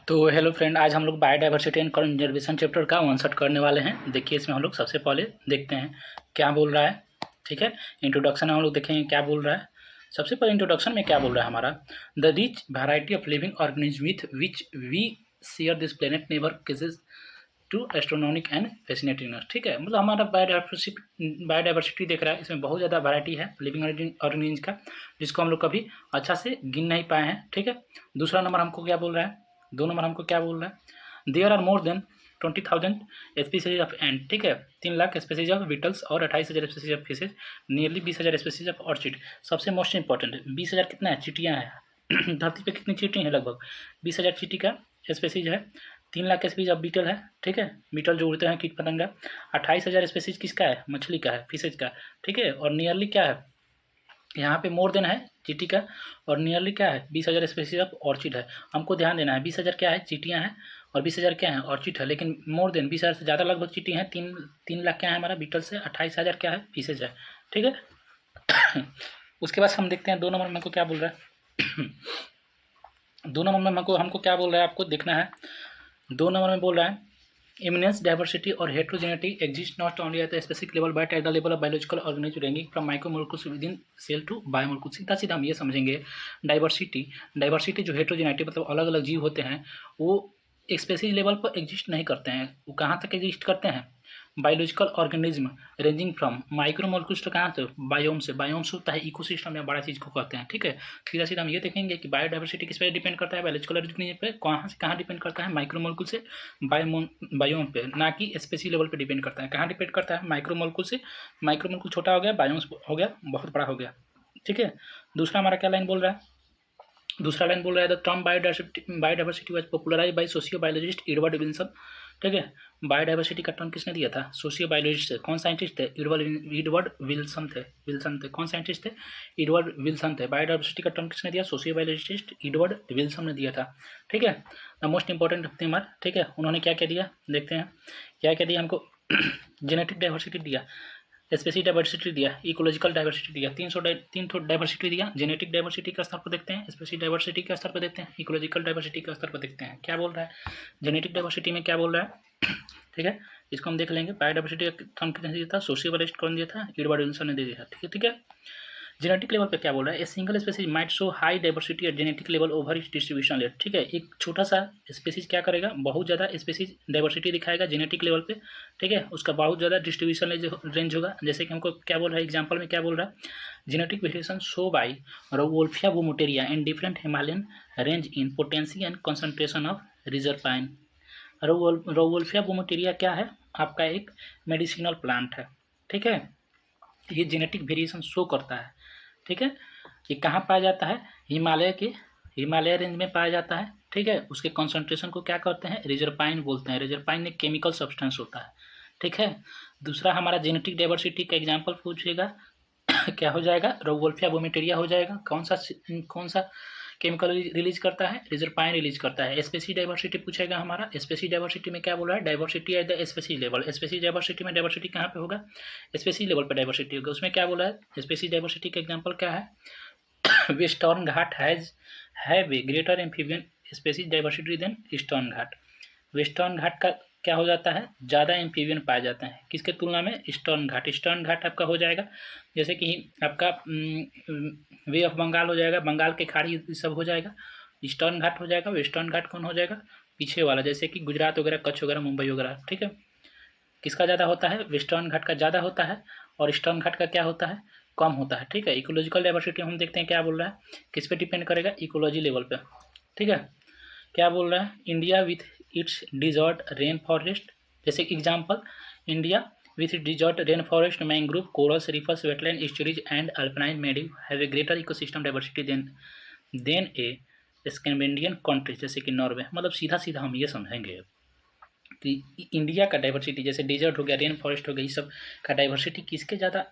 तो hello friend, आज हम लोग बायोडाइवर्सिटी एंड कंजर्वेशन चैप्टर का वन शॉट करने वाले हैं। देखिए, इसमें हम लोग सबसे पहले देखते हैं क्या बोल रहा है। ठीक है, इंट्रोडक्शन हम लोग देखेंगे क्या बोल रहा है। सबसे पहले इंट्रोडक्शन में क्या बोल रहा है हमारा, the rich variety of living organism with which we share this planet never cases to astronomic and fascinating. ठीक है, मतलब हमारा बायोडाइवर्सिटी देख रहा है, इसमें बहुत ज़्यादा वैरायटी है लिविंग ऑर्गेनिज्म का, जिसको हम लोग कभी अच्छा से गिन नहीं पाए हैं। ठीक है, दूसरा नंबर हमको क्या बोल रहा है, 2 नंबर हमको क्या बोल रहा है, there are more than 20,000 species of ant. ठीक है, 3 लाख स्पीसीज ऑफ बीटल्स और 28,000 species of fishes, nearly 20,000 species of orchid. सबसे मोस्ट इंपॉर्टेंट 20,000 कितना है, चीटियाँ हैं। धरती पे कितनी चीटी हैं, लगभग 20,000 चीटी का स्पीसीज है। 3 लाख स्पीसीज ऑफ बीटल है। ठीक है, बीटल जो उड़ते हैं कीट पतंगा। 28,000 स्पीसीज किसका है, मछली का है, फिशेज का। ठीक है, और नियरली क्या है, यहाँ पे मोर देन है चीटी का, और नियरली क्या है 20,000 स्पीसीज ऑफ ऑर्चिड है। हमको ध्यान देना है 20,000 क्या है, चीटियाँ हैं, और 20,000 क्या है, ऑर्चिड है। लेकिन मोर देन 20,000 से ज़्यादा लगभग चीटी हैं। 3 लाख क्या है हमारा बीटल से, 28,000 क्या है, फिशेज है। ठीक है, उसके बाद हम देखते हैं 2 नंबर में हमको क्या बोल रहा है। 2 नंबर में हमको क्या बोल रहा है, आपको देखना है। 2 नंबर में बोल रहा है, immense diversity or heterogeneity exists not only at the specific level but at the level of biological organism ranging from micromolecules within cell to biomolecules। सीधा सीधा हम ये समझेंगे, डाइवर्सिटी जो हेट्रोजेनिटी मतलब अलग अलग जीव होते हैं, वो एक स्पेसीज लेवल पर एग्जिस्ट नहीं करते हैं। वो कहाँ तक एग्जिस्ट करते हैं, biological organism ranging from micromolecules तो कहाँ से, बायोम से। बायोम्स होता है इकोसिस्टम या बड़ा चीज़ को कहते हैं। ठीक है, सीधा सीधा हम ये देखेंगे कि बायोडाइवर्सिटी किस पे डिपेंड करता है, बायोलॉजिकल ऑर्गेनिज्म पे। कहाँ से कहाँ डिपेंड करता है, माइक्रोमोलिक्यूल से बायोम पे, ना कि स्पेसी लेवल पे डिपेंड करता है। कहाँ डिपेंड करता है, माइक्रोमोलिक्यूल से। माइक्रोमोलिक्यूल छोटा हो गया, बायोम्स हो गया बहुत बड़ा हो गया। ठीक है, दूसरा हमारा क्या लाइन बोल रहा है, दूसरा लाइन बोल रहा है, the term biodiversity was popularised by sociobiologist Edward Wilson. ठीक है, बायोडाइवर्सिटी का टर्म किसने दिया था, सोशियो बायोलॉजिस्ट थे। कौन साइंटिस्ट थे, एडवर्ड विल्सन थे। कौन साइंटिस्ट थे, एडवर्ड विल्सन थे। बायोडाइवर्सिटी का टर्म किसने दिया, सोशियो बायोलॉजिस्ट एडवर्ड विल्सन ने दिया था। ठीक है, द मोस्ट इंपॉर्टेंट नंबर। ठीक है, उन्होंने क्या क्या दिया, देखते हैं क्या क्या दिया हमको। जेनेटिक डाइवर्सिटी दिया, स्पेसीज डाइवर्सिटी दिया, इकोलॉजिकल डाइवर्सिटी दिया, तीन डाइवर्सिटी दिया। जेनेटिक डाइवर्सिटी के स्तर पर देखते हैं, स्पेसीज डाइवर्सिटी के स्तर पर देखते हैं, इकोलॉजिकल डाइवर्सिटी के स्तर पर देखते हैं। क्या बोल रहा है, जेनेटिक डाइवर्सिटी में क्या बोल रहा है। ठीक है, इसको हम देख लेंगे। बायोडाइवर्सिटी का टर्म किसने दिया था, सोशियोलॉजिस्ट कौन दिया था, एडवर्ड विल्सन ने दिया था। ठीक है, ठीक है। जेनेटिक लेवल पे क्या बोल रहा है, a single species might show high diversity at genetic level over it's distribution rate. ठीक है, एक छोटा सा स्पेसीज क्या करेगा, बहुत ज़्यादा स्पेसीज डाइवर्सिटी दिखाएगा जेनेटिक लेवल पे। ठीक है, उसका बहुत ज़्यादा डिस्ट्रीब्यूशन रेंज होगा। जैसे कि हमको क्या बोल रहा है, एग्जाम्पल में क्या बोल रहा है, genetic variation show by Rauwolfia vomitoria and different Himalayan range in potency and concentration of reserpine. Rauwolfia vomitoria क्या है, आपका एक मेडिसिनल प्लांट है। ठीक है, ये जेनेटिक वेरिएशन शो करता है। ठीक है, ये कहाँ पाया जाता है, हिमालय रेंज में पाया जाता है। ठीक है, उसके कॉन्सेंट्रेशन को क्या कहते हैं, रिजरपाइन बोलते हैं। रिजरपाइन एक केमिकल सब्सटेंस होता है। ठीक है, दूसरा हमारा जेनेटिक डाइवर्सिटी का एग्जांपल पूछेगा। क्या हो जाएगा, रोवोल्फिया वोमेटेरिया हो जाएगा। कौन सा केमिकल रिलीज करता है, रिजरपाइन रिलीज करता है। स्पेसीज डाइवर्सिटी पूछेगा हमारा। स्पेसीज डाइवर्सिटी में क्या बोल रहा है, diversity at the species level. Species diversity में डाइवर्सिटी कहाँ पे होगा, स्पेसीज लेवल पर डाइवर्सिटी होगा। उसमें क्या बोला है, स्पेसीज डाइवर्सिटी का एग्जांपल क्या है, Western Ghat have a greater amphibian species diversity than Eastern Ghat. Western Ghat का क्या हो जाता है, ज़्यादा एम्फीबियन पाए जाते हैं, किसके तुलना में, ईस्टर्न घाट। ईस्टर्न घाट आपका हो जाएगा जैसे कि आपका वे ऑफ बंगाल हो जाएगा, बंगाल के खाड़ी सब हो जाएगा, ईस्टर्न घाट हो जाएगा। वेस्टर्न घाट कौन हो जाएगा, पीछे वाला, जैसे कि गुजरात वगैरह, कच्छ वगैरह, मुंबई वगैरह। ठीक है, किसका ज़्यादा होता है, वेस्टर्न घाट का ज़्यादा होता है, और ईस्टर्न घाट का क्या होता है, कम होता है। ठीक है, इकोलॉजिकल डाइवर्सिटी हम देखते हैं क्या बोल रहा है, किस पे डिपेंड करेगा, इकोलॉजी लेवल पे। ठीक है, क्या बोल रहा है, India with its desert rain forest. जैसे example, India with its desert rainforest, mangrove, corals, reefs, wetland, estuaries, and alpine meadow have a greater ecosystem diversity than a Scandinavian country, जैसे कि नॉर्वे। मतलब सीधा सीधा हम ये समझेंगे कि इंडिया का डाइवर्सिटी, जैसे डेजर्ट हो गया, रेन फॉरेस्ट हो गया, ये सब का डाइवर्सिटी किसके ज़्यादा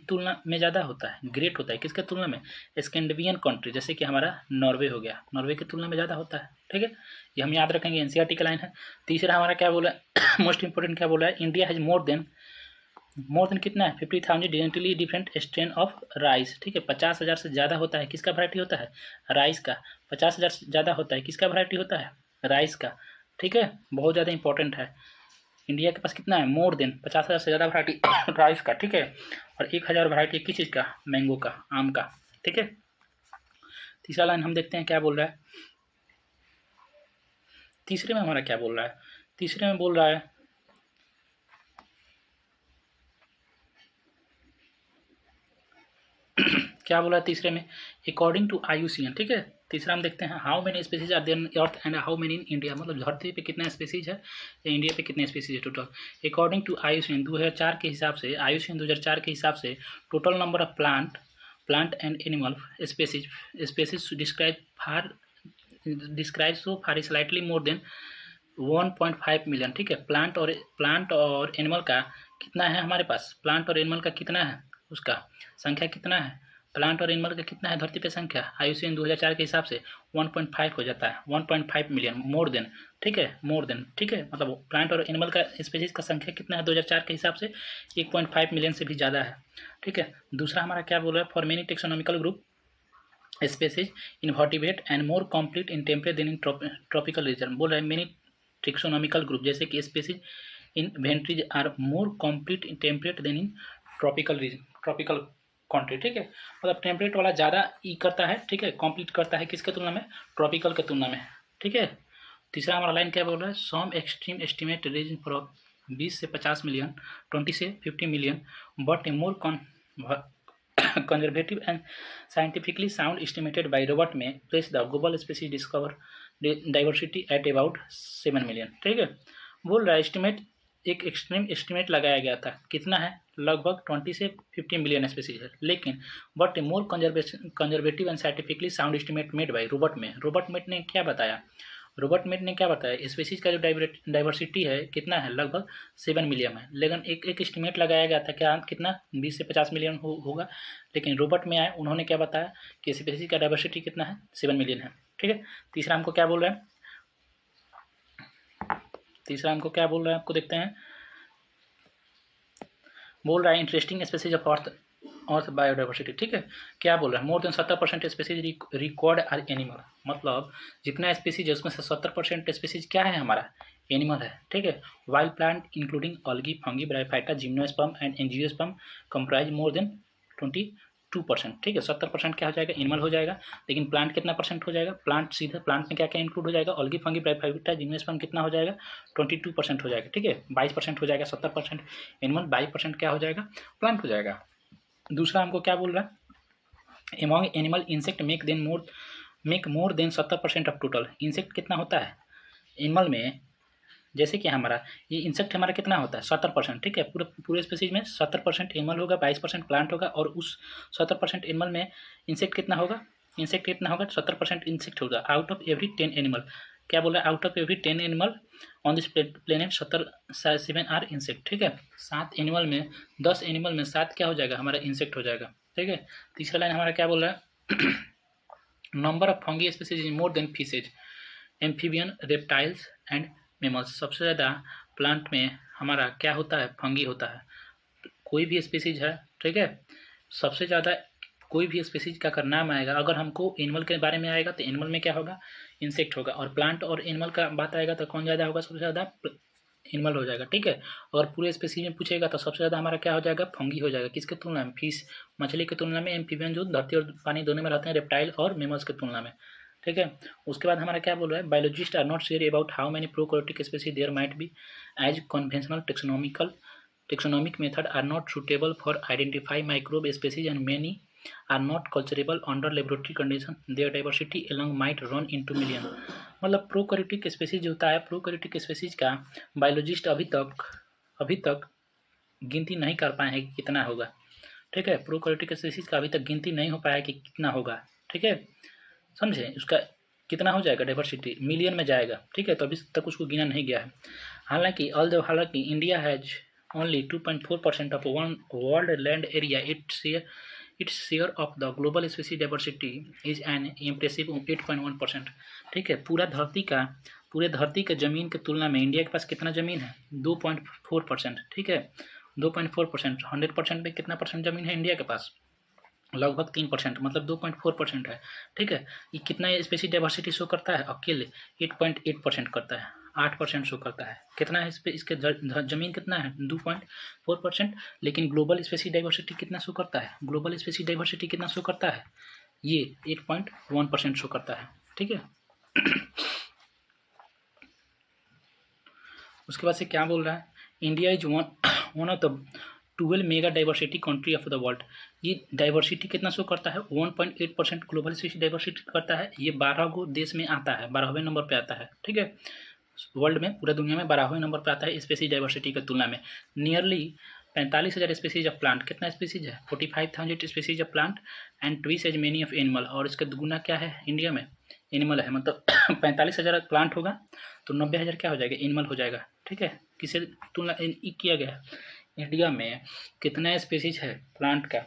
तुलना में ज़्यादा होता है, ग्रेट होता है, किसके तुलना में, स्कैंडिनेवियन कंट्री, जैसे कि हमारा नॉर्वे हो गया, नॉर्वे की तुलना में ज़्यादा होता है। ठीक है, ये हम याद रखेंगे, एनसीईआरटी का लाइन है। तीसरा हमारा क्या बोला है, मोस्ट इंपॉर्टेंट क्या बोला है, इंडिया हैज़ मोर देन कितना है, 50,000 genetically different strain of rice. ठीक है, 50,000 से ज़्यादा होता है, किसका वैरायटी होता है, राइस का। 50,000 से ज़्यादा होता है, किसका वैरायटी होता है, राइस का, ठीक है, बहुत ज़्यादा इंपॉर्टेंट है। इंडिया के पास कितना है, मोर देन 50,000 से ज़्यादा वैरायटी राइस का, ठीक है, और 1,000 वैरायटी किस चीज़ का, मैंगो का, आम का, ठीक है। तीसरा लाइन हम देखते हैं क्या बोल रहा है। तीसरे में हमारा क्या बोल रहा है, तीसरे में बोल रहा है क्या बोला है तीसरे में, अकॉर्डिंग टू IUCN, ठीक है। तीसरा हम देखते हैं how many species are there in earth and how many in India, मतलब धरती पे कितना स्पीसीज है या इंडिया पे कितने स्पीसीज है टोटल। अकॉर्डिंग टू IUCN 2004 के हिसाब से, IUCN 2004 के हिसाब से total number of plant and animal species describe so far slightly more than 1.5 million, ठीक है। प्लांट और एनिमल का कितना है हमारे पास, प्लांट और एनिमल का कितना है, उसका संख्या कितना है, प्लांट और एनिमल का कितना है धरती पे संख्या, IUCN 2004 के हिसाब से 1.5 हो जाता है, 1.5 मिलियन, मोर देन, ठीक है, मोर देन, ठीक है, मतलब प्लांट और एनिमल का स्पीसीज का संख्या कितना है 2004 के हिसाब से 1.5 मिलियन से भी ज़्यादा है, ठीक है। दूसरा हमारा क्या बोल रहा है, for many taxonomical group species invertebrate and more complete in temperate than in tropical region, बोल रहे हैं मेनी टेक्सोनॉमिकल ग्रुप, जैसे कि species invertebrates are more complete in temperate than in tropical region, tropical country, ठीक है, मतलब temperate वाला ज़्यादा ई करता है, ठीक है, कंप्लीट करता है किसके तुलना में, ट्रॉपिकल के तुलना में, ठीक है। तीसरा हमारा लाइन क्या बोल रहा है, सम एक्सट्रीम एस्टिमेट रीजन फॉर 20 से 50 मिलियन, 20 से 50 million, but a more conservative and scientifically sound estimated by Robert May place the global species discover diversity at about 7 million, ठीक है। बोल रहा है एस्टिमेट, एक एक्सट्रीम एस्टिमेट लगाया गया था, कितना है, लगभग 20 से 50 मिलियन स्पीसीज है, लेकिन but a more conservative and scientifically sound estimate made by Robert May ने क्या बताया, रॉबर्ट मेट ने क्या बताया, स्पीसीज का जो डाइवर्सिटी है कितना है, लगभग 7 मिलियन है, लेकिन एक एस्टिमेट लगाया गया था क्या, कितना 20 से 50 मिलियन होगा, लेकिन रॉबर्ट में आए, उन्होंने क्या बताया कि स्पीसीज का डाइवर्सिटी कितना है, 7 मिलियन है, ठीक है। तीसरा हमको क्या बोल रहा है, तीसरा हमको क्या बोल रहा है, आपको देखते हैं, बोल रहा है interesting species of earth biodiversity, ठीक है। क्या बोल रहा है, more than 70% species record are animal, मतलब जितना स्पीसीज है उसमें से 70% स्पीसीज क्या है हमारा, एनिमल है, ठीक है। Wild plant including algae, fungi, bryophyta, gymnosperm and angiosperm comprise more than 22%, ठीक है। 70% क्या हो जाएगा, एनिमल हो जाएगा, लेकिन प्लांट कितना परसेंट हो जाएगा, प्लांट सीधा प्लांट में क्या क्या इंक्लूड हो जाएगा, ऑल्गी, फंगी, ब्रायोफाइटा, जिम्नोस्पर्म कितना हो जाएगा, 22% हो जाएगा, ठीक है। 22% हो जाएगा, 70% एनिमल, 22% क्या हो जाएगा, प्लांट हो जाएगा। दूसरा हमको क्या बोल रहा है, among animal insect make more than 70% of total, insect कितना होता है एनिमल में, जैसे कि हमारा ये इंसेक्ट हमारा कितना होता है 70%, ठीक है। पूरे स्पीसीज में 70% एनिमल होगा, 22% प्लांट होगा, और उस 70% एनिमल में इंसेक्ट कितना होगा, 70% इंसेक्ट होगा, आउट ऑफ एवरी 10 एनिमल, क्या बोला, out of every 10 animal on this planet 7 are insect, ठीक है। 7 एनिमल में 10 एनिमल में 7 क्या हो जाएगा, हमारा इंसेक्ट हो जाएगा, ठीक है। तीसरा लाइन हमारा क्या बोल रहा है, number of fungi species is more than fishes, amphibian, reptiles and mammals, सबसे ज़्यादा प्लांट में हमारा क्या होता है, फंगी होता है, कोई भी स्पीसीज है, ठीक है, सबसे ज़्यादा कोई भी स्पीसीज का अगर नाम आएगा, अगर हमको एनिमल के बारे में आएगा तो एनिमल में क्या होगा, इंसेक्ट होगा, और प्लांट और एनिमल का बात आएगा तो कौन ज़्यादा होगा, सबसे ज़्यादा एनिमल हो जाएगा, ठीक है। अगर पूरे स्पीसीज में पूछेगा तो सबसे ज़्यादा हमारा क्या हो जाएगा, फंगी हो जाएगा, किसके तुलना में, फिश, मछली की तुलना में, एम्फीबियन जो धरती और पानी दोनों में रहते हैं, रेप्टाइल और मेमल्स की तुलना में, ठीक है। उसके बाद हमारा क्या बोल रहा है, biologist are not sure about how many prokaryotic species there might be, as conventional taxonomic method are not suitable for identify microbe species and many are not culturable under laboratory condition, their diversity along might run into million, मतलब prokaryotic species होता है, prokaryotic species का biologist अभी तक गिनती नहीं कर पाए हैं कि कितना होगा, ठीक है। प्रोकैरियोटिक स्पीसीज का अभी तक गिनती नहीं हो पाया कि कितना होगा, ठीक है, समझे, उसका कितना हो जाएगा, डाइवर्सिटी मिलियन में जाएगा, ठीक है, तो अभी तक उसको गिना नहीं गया है। हालांकि India has only 2.4% of world land area, its share of the global species diversity is an impressive 8.1%, ठीक है। पूरे धरती के जमीन की तुलना में इंडिया के पास कितना जमीन है, 2.4%, ठीक है, 2.4%, 100% में कितना परसेंट जमीन है इंडिया के पास, लगभग 3%, मतलब 2.4% है। ठीक है, ये कितना स्पेसी डाइवर्सिटी शो करता है? अकेले 8.8% करता है, 8% शो करता है। कितना है इस पे? इसके जमीन कितना है? 2.4%। लेकिन ग्लोबल स्पेसी डाइवर्सिटी कितना शो करता है? ग्लोबल स्पेसी डाइवर्सिटी कितना शो करता है? ये 8.1% शो करता है। ठीक है, उसके बाद से क्या बोल रहा है? India is one of the 12 mega diversity country of the world. ये डाइवर्सिटी कितना शो करता है? 1.8% ग्लोबल स्पीशीज डाइवर्सिटी करता है। ये 12 गो देश में आता है, 12वें नंबर पे आता है। ठीक है, वर्ल्ड में, पूरा दुनिया में 12वें नंबर पे आता है स्पीशीज डाइवर्सिटी की तुलना में। Nearly 45,000 species of plant. कितना स्पीसीज है? 45,000 species of plant and twice as many of animal. और इसका दुगुना क्या है इंडिया में? एनिमल है, मतलब 45,000 प्लांट होगा तो 90,000 क्या हो जाएगा? एनिमल हो जाएगा। ठीक है, किसे तुलना किया गया है? इंडिया में कितना स्पीसीज है प्लांट का?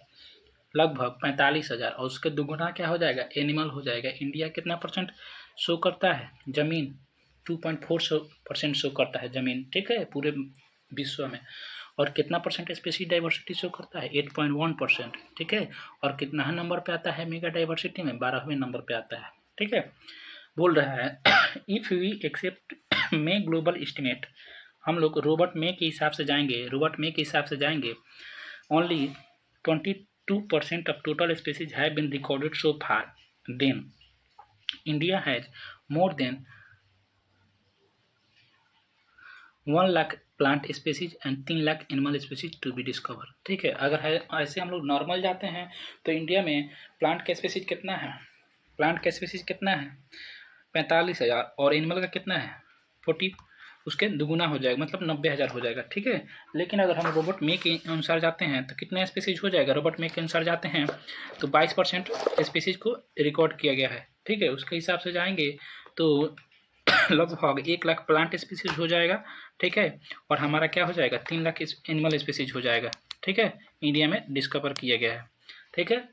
लगभग 45,000, और उसके दुगुना क्या हो जाएगा? एनिमल हो जाएगा। इंडिया कितना परसेंट शो करता है? जमीन 2.4% शो करता है जमीन। ठीक है, पूरे विश्व में। और कितना परसेंट स्पीशीज डाइवर्सिटी शो करता है? 8.1%। ठीक है, और कितना नंबर पे आता है मेगा डाइवर्सिटी में? 12वें नंबर पे आता है। ठीक है, बोल रहा है if we accept May global estimate, हम लोग रॉबर्ट मे के हिसाब से जाएंगे, रॉबर्ट मे के हिसाब से जाएंगे, only 22% of total species have been recorded so far, then India has more than 1 lakh plant species and 3 lakh animal species to be discover. ठीक है, अगर है ऐसे हम लोग नॉर्मल जाते हैं तो इंडिया में प्लांट का स्पीसीज कितना है? प्लांट का स्पीसीज कितना है? 45,000, और एनिमल का कितना है? 40, उसके दुगुना हो जाएगा, मतलब 90,000 हो जाएगा। ठीक है, लेकिन अगर हम रॉबर्ट मे के अनुसार जाते हैं तो कितना स्पीसीज हो जाएगा? रॉबर्ट मे के अनुसार जाते हैं तो 22% स्पीसीज को रिकॉर्ड किया गया है। ठीक है, उसके हिसाब से जाएंगे तो लगभग 1 लाख प्लांट स्पीसीज हो जाएगा। ठीक है, और हमारा क्या हो जाएगा? 3 लाख एनिमल स्पीसीज हो जाएगा। ठीक है, इंडिया में डिस्कवर किया गया है। ठीक है,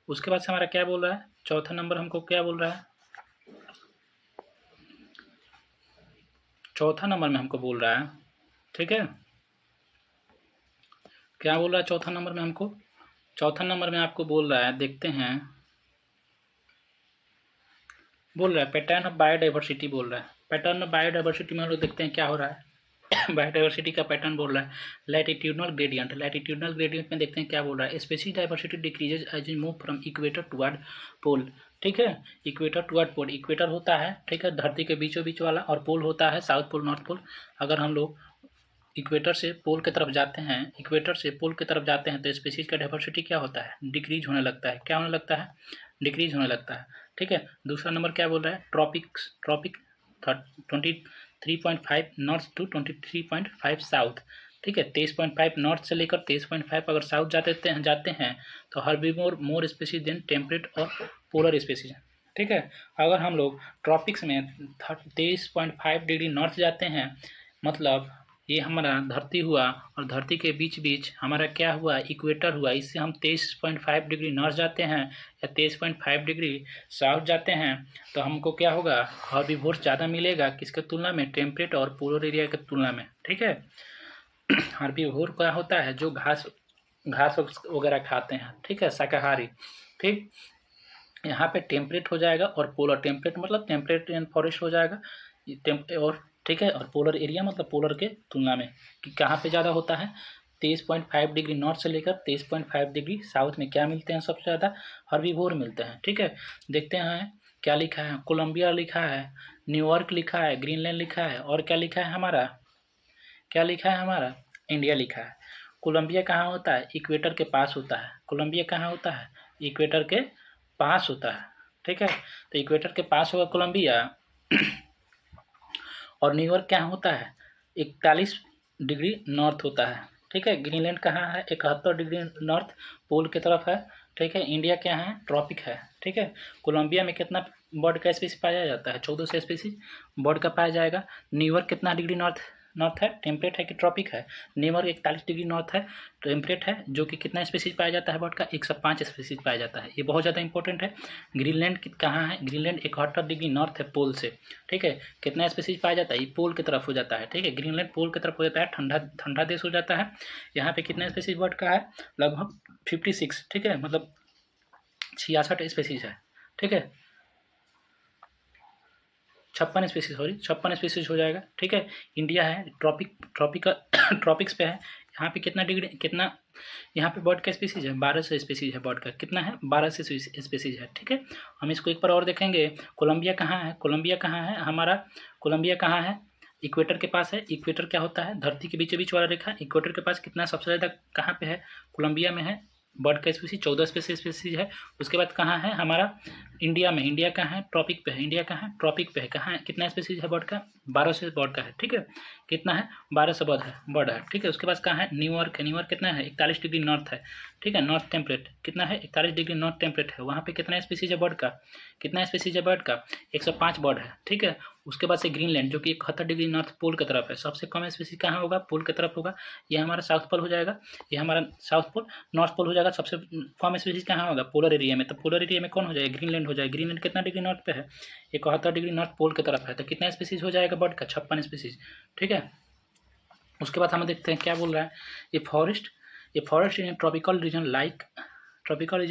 उसके बाद से हमारा क्या बोल रहा है? चौथा नंबर हमको क्या बोल रहा है? चौथा नंबर में हमको बोल रहा है, ठीक है, क्या बोल रहा है चौथा नंबर में हमको? चौथा नंबर में आपको बोल रहा है, देखते हैं, बोल रहा है पैटर्न ऑफ बायोडाइवर्सिटी बोल रहा है। पैटर्न ऑफ बायोडाइवर्सिटी में हम लोग देखते हैं क्या हो रहा है। बायोडाइवर्सिटी का पैटर्न बोल रहा है लैटिट्यूडनल ग्रेडियंट। लैटिट्यूडनल ग्रेडियंट में देखते हैं क्या बोल रहा है? Species diversity decreases as you move from equator toward pole. ठीक है, इक्वेटर टुवर्ड पोल, इक्वेटर होता है, ठीक है, धरती के बीचों बीच वाला, और पोल होता है साउथ पोल, नॉर्थ पोल। अगर हम लोग इक्वेटर से पोल की तरफ जाते हैं, इक्वेटर से पोल की तरफ जाते हैं तो स्पीसीज का डाइवर्सिटी क्या होता है? डिक्रीज होने लगता है। क्या होने लगता है? डिक्रीज होने लगता है। ठीक है, दूसरा नंबर क्या बोल रहा है? Tropics, tropic 23.5 north to 23.5 south. ठीक है, 23.5 नॉर्थ से लेकर 23.5 अगर साउथ जाते हैं तो herbivore more species than temperate और पोलर स्पीसीज। ठीक है, अगर हम लोग ट्रॉपिक्स में 23.5 डिग्री नॉर्थ जाते हैं, मतलब ये हमारा धरती हुआ, और धरती के बीच बीच हमारा क्या हुआ? इक्वेटर हुआ। इससे हम 23.5 डिग्री नॉर्थ जाते हैं या 23.5 डिग्री साउथ जाते हैं तो हमको क्या होगा? हर्बीवोर ज़्यादा मिलेगा किसके तुलना में? टेम्परेट और पोलर एरिया की तुलना में। ठीक है, हर्बीवोर क्या होता है? जो घास वगैरह खाते हैं। ठीक है, शाकाहारी। ठीक, यहाँ पे टेम्परेट हो जाएगा, और पोलर, टेम्परेट मतलब टेम्परेट एंड फॉरेस्ट हो जाएगा, और ठीक है, और पोलर एरिया मतलब पोलर के तुलना में कि कहाँ पे ज़्यादा होता है? 23.5 डिग्री नॉर्थ से लेकर 23.5 डिग्री साउथ में क्या मिलते हैं? सबसे ज़्यादा हर्बीवोर मिलते हैं। ठीक है, देखते हैं क्या लिखा है। कोलंबिया लिखा है, न्यूयॉर्क लिखा है, ग्रीनलैंड लिखा है, और क्या लिखा है हमारा? क्या लिखा है हमारा? इंडिया लिखा है। कोलंबिया कहाँ होता है? इक्वेटर के पास होता है। कोलंबिया कहाँ होता है? इक्वेटर के पास होता है। ठीक है, तो इक्वेटर के पास होगा कोलंबिया। और न्यूयॉर्क क्या होता है? 41 डिग्री नॉर्थ होता है। ठीक है, ग्रीनलैंड कहाँ है? 71 डिग्री नॉर्थ पोल की तरफ है। ठीक है, इंडिया क्या है? ट्रॉपिक है। ठीक है, कोलंबिया में कितना बर्ड का स्पीसीज पाया जाता है? 1400 स्पीसीज बर्ड का पाया जाएगा। न्यूयॉर्क कितना डिग्री नॉर्थ है? टेम्परेट है कि ट्रॉपिक है? न्यूयॉर्क 41 डिग्री नॉर्थ है, टेम्परेट है, जो कि कितना स्पीसीज पाया जाता है बर्ड का? 105 स्पीसीज पाया जाता है। ये बहुत ज़्यादा इंपॉर्टेंट है। ग्रीनलैंड कहाँ है? ग्रीनलैंड 71 डिग्री नॉर्थ है पोल से। ठीक है, कितना स्पीसीज पाया जाता है? ये पोल की तरफ हो जाता है। ठीक है, ग्रीनलैंड पोल की तरफ हो जाता है, ठंडा देश हो जाता है। यहाँ पे कितना स्पीसीज बर्ड का है? लगभग 56। ठीक है, मतलब 66 स्पेसीज है, ठीक है, 56 स्पेसीज हो जाएगा, ठीक है। इंडिया है ट्रॉपिकल ट्रॉपिक्स पे है, यहाँ पे कितना डिग्री कितना यहाँ पे बर्ड का स्पीसीज है 1200 स्पीसीज है, बर्ड का कितना है 1200 स्पीसीज है, ठीक है। हम इसको एक बार और देखेंगे। कोलंबिया कहाँ है, कोलंबिया कहाँ है हमारा, कोलंबिया कहाँ है, इक्वेटर के पास है। इक्वेटर क्या होता है, धरती के बीचों बीच वाला रेखा। इक्वेटर के पास कितना सबसे ज़्यादा कहाँ पे है, कोलंबिया में है, बर्ड का स्पीसीज 14 स्पीसीज है। उसके बाद कहाँ है हमारा, इंडिया में। इंडिया कहाँ है, ट्रॉपिक पे है, इंडिया कहाँ है, ट्रॉपिक पे है। कहाँ है, कितना स्पीसीज है बर्ड का, 1200 बर्ड का है, ठीक है। कितना है 1200 बर्ड है, ठीक है। उसके बाद कहाँ है, न्यूयॉर्क है। न्यूयॉर्क कितना है 41 डिग्री नॉर्थ है, ठीक है, नॉर्थ टेम्परेट कितना है 41 डिग्री नॉर्थ टेम्परेट है। वहाँ पे कितना स्पीसीज है बर्ड का, कितना स्पीसीज है बर्ड का 105 बर्ड है, ठीक है। उसके बाद से ग्रीनलैंड जो कि 71 डिग्री नॉर्थ पोल की तरफ है, सबसे कम स्पीसीज कहाँ होगा, पोल की तरफ होगा। ये हमारा साउथ पोल हो जाएगा, ये हमारा साउथ पोल, नॉर्थ पोल हो जाएगा। सबसे कम स्पीसीज कहाँ होगा, पोलर एरिया में। तो पोलर एरिया में कौन हो जाएगा, ग्रीनलैंड हो जाएगा। ग्रीनलैंड कितना डिग्री नॉर्थ पे है, 71 डिग्री नॉर्थ पोल की तरफ है। तो कितना स्पीसीज हो जाएगा बर्ड का, 56 स्पीसीज, ठीक है। उसके बाद हम देखते हैं क्या बोल रहा है, ये forest in tropical reason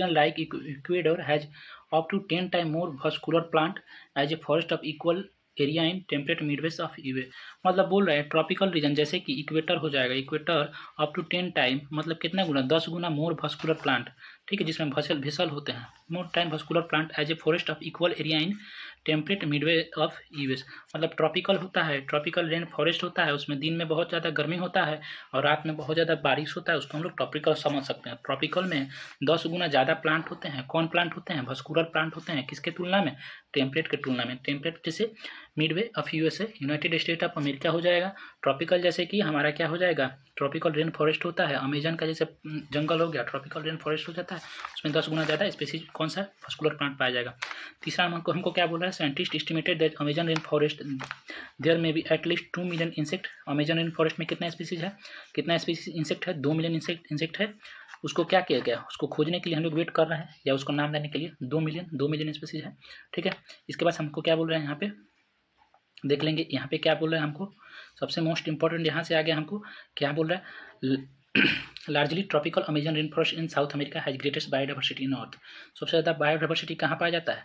like Ecuador has up to 10 times more vascular plant as a forest of equal area in temperate midwest of US. मतलब बोल रहा है ट्रॉपिकल रीजन जैसे कि इक्वेटर हो जाएगा, इक्वेटर अप टू 10 टाइम, मतलब कितना गुना, 10 गुना मोर vascular प्लांट, ठीक है, जिसमें भेसल होते हैं, more time vascular plant as a forest of equal area in temperate midway of US. मतलब ट्रॉपिकल होता है, ट्रॉपिकल रेन फॉरेस्ट होता है, उसमें दिन में बहुत ज़्यादा गर्मी होता है और रात में बहुत ज़्यादा बारिश होता है, उसको हम लोग ट्रॉपिकल समझ सकते हैं। ट्रॉपिकल में 10 गुना ज़्यादा प्लांट होते हैं। कौन प्लांट होते हैं, vascular प्लांट होते हैं, किसके तुलना में, टेम्परेट के तुलना में। टेम्परेट जैसे Midway of USA United state of America हो जाएगा। ट्रॉपिकल जैसे कि हमारा क्या हो जाएगा, ट्रॉपिकल रेन फॉरेस्ट होता है, अमेजन का जैसे जंगल हो गया, ट्रॉपिकल रेन फॉरेस्ट हो जाता है, उसमें 10 गुना ज़्यादा स्पेसीज कौन सा vascular प्लांट पाया जाएगा। तीसरा हमको क्या बोल रहा है, scientist estimated that Amazon rain forest there may be at least 2 million insect. Amazon rain forest में कितना स्पीसीज है, कितना स्पीसीज इंसेक्ट है, 2 मिलियन इंसेक्ट है। उसको क्या किया गया, उसको खोजने के लिए हम लोग वेट कर रहे हैं, या उसको नाम देने के लिए 2 मिलियन स्पीसीज है, ठीक है। इसके बाद हमको क्या बोल रहे हैं, यहाँ पे देख लेंगे, यहाँ पे क्या बोल रहे हैं हमको, सबसे मोस्ट इंपॉर्टेंट यहाँ से आगे हमको क्या बोल रहा है, largely tropical Amazon rain forest in South America has greatest biodiversity in earth. सबसे ज़्यादा बायोडाइवर्सिटी कहाँ पाया जाता है,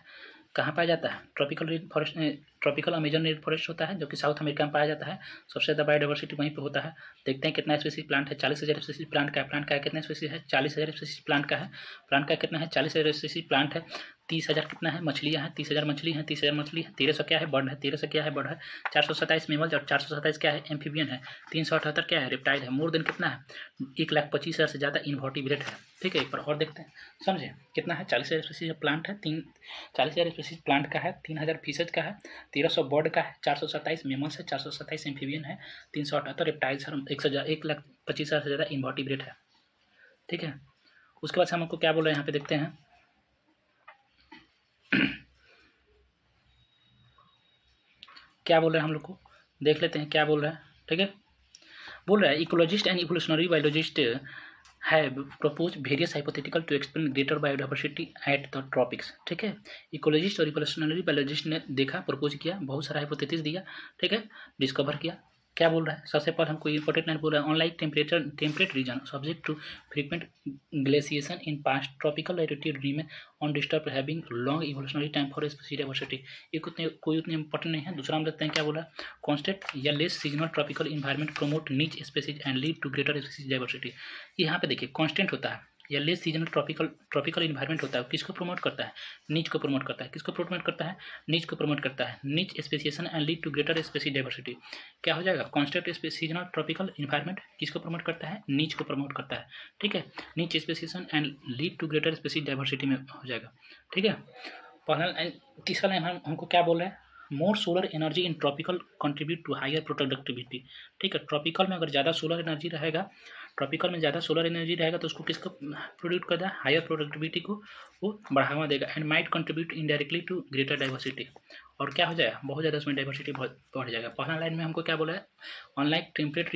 कहाँ पाया जाता है, tropical rain forest, tropical Amazon rain forest होता है जो कि साउथ अमेरिका में पाया जाता है। सबसे ज़्यादा बायोडाइवर्सिटी वहीं पे होता है। देखते हैं कितना स्पीसीज प्लांट है, 40,000 स्पीसीज प्लांट का है। प्लांट का कितना स्पीसीज है, 40,000 स्पीसीज प्लांट का है। प्लांट का कितना है, 40,000 स्पीसीज प्लांट है। 30,000 कितना है, मछलियाँ हैं, 30,000 मछली हैं, 30,000 मछली है। 1300 क्या है, बर्ड है, 1300 क्या है, बर्ड है। 427 मेमल्स और 427 क्या है, एम्फीबियन है। 378 क्या है, रेप्टाइल है। मोर देन कितना है, 1,25,000 से ज़्यादा इन्वर्टिब्रेट है, ठीक है। एक बार और देखते हैं, समझे कितना है, 40,000 स्पीसीज प्लांट है, 40,000 स्पीसीज प्लांट का है, 3,000 फिशेज का है, 1300 बर्ड का है, 427 मेमल्स है, 427 एम्फीबियन है, 378 रेप्टाइल्स है, 1,25,000 से ज़्यादा इन्वर्टिब्रेट है, ठीक है। उसके बाद हमको क्या बोल रहे हैं, यहाँ पे देखते हैं क्या बोल रहे हैं हम लोग को, देख लेते हैं क्या बोल रहा है, ठीक है। बोल रहा है ecologist and evolutionary biologist have propose various hypothetical to explain greater biodiversity at the tropics, ठीक है। इकोलॉजिस्ट और इवोल्यूशनरी बायोलॉजिस्ट ने देखा, प्रपोज किया, बहुत सारा हाइपोथेसिस दिया, ठीक है, डिस्कवर किया। क्या बोल रहा है, सबसे पहले हमको इंपॉर्टेंट लाइन बोल रहा है, unlike temperate region subject to frequent glaciation in past tropical latitude remain undisturbed having long evolutionary time for species diversity. ये कोई उतने इंपॉर्टेंट नहीं है। दूसरा हम देखते हैं क्या बोला, कॉन्स्टेंट या less seasonal tropical environment promote niche species and lead to greater species diversity. यहाँ पे देखिए कॉन्स्टेंट होता है या लेस सीजनल ट्रॉपिकल इन्वायरमेंट होता है, किसको प्रमोट करता है, नीच को प्रमोट करता है। किसको प्रमोट करता है, नीच को प्रमोट करता है। Niche speciation and lead to greater species diversity. क्या हो जाएगा, कॉन्स्टेंट सीजनल ट्रॉपिकल इन्वायरमेंट किसको प्रमोट करता है, नीच को प्रमोट करता है, ठीक है। Niche speciation and lead to greater species diversity में हो जाएगा, ठीक है। पहला लाइन, तीसरा लाइन हमको क्या बोल रहे हैं, more solar energy in tropical contribute to higher productivity, ठीक है। ट्रॉपिकल में अगर ज़्यादा सोलर एनर्जी रहेगा, ट्रॉपिकल में ज़्यादा सोलर एनर्जी रहेगा तो उसको किसको प्रोड्यूट करता है, हायर प्रोडक्टिविटी को वो बढ़ावा देगा। And might contribute indirectly to greater diversity, और क्या हो जाएगा, बहुत ज़्यादा उसमें डाइवर्सिटी बढ़ जाएगा। पहला लाइन में हमको क्या बोला है, अनलाइक टेम्परेट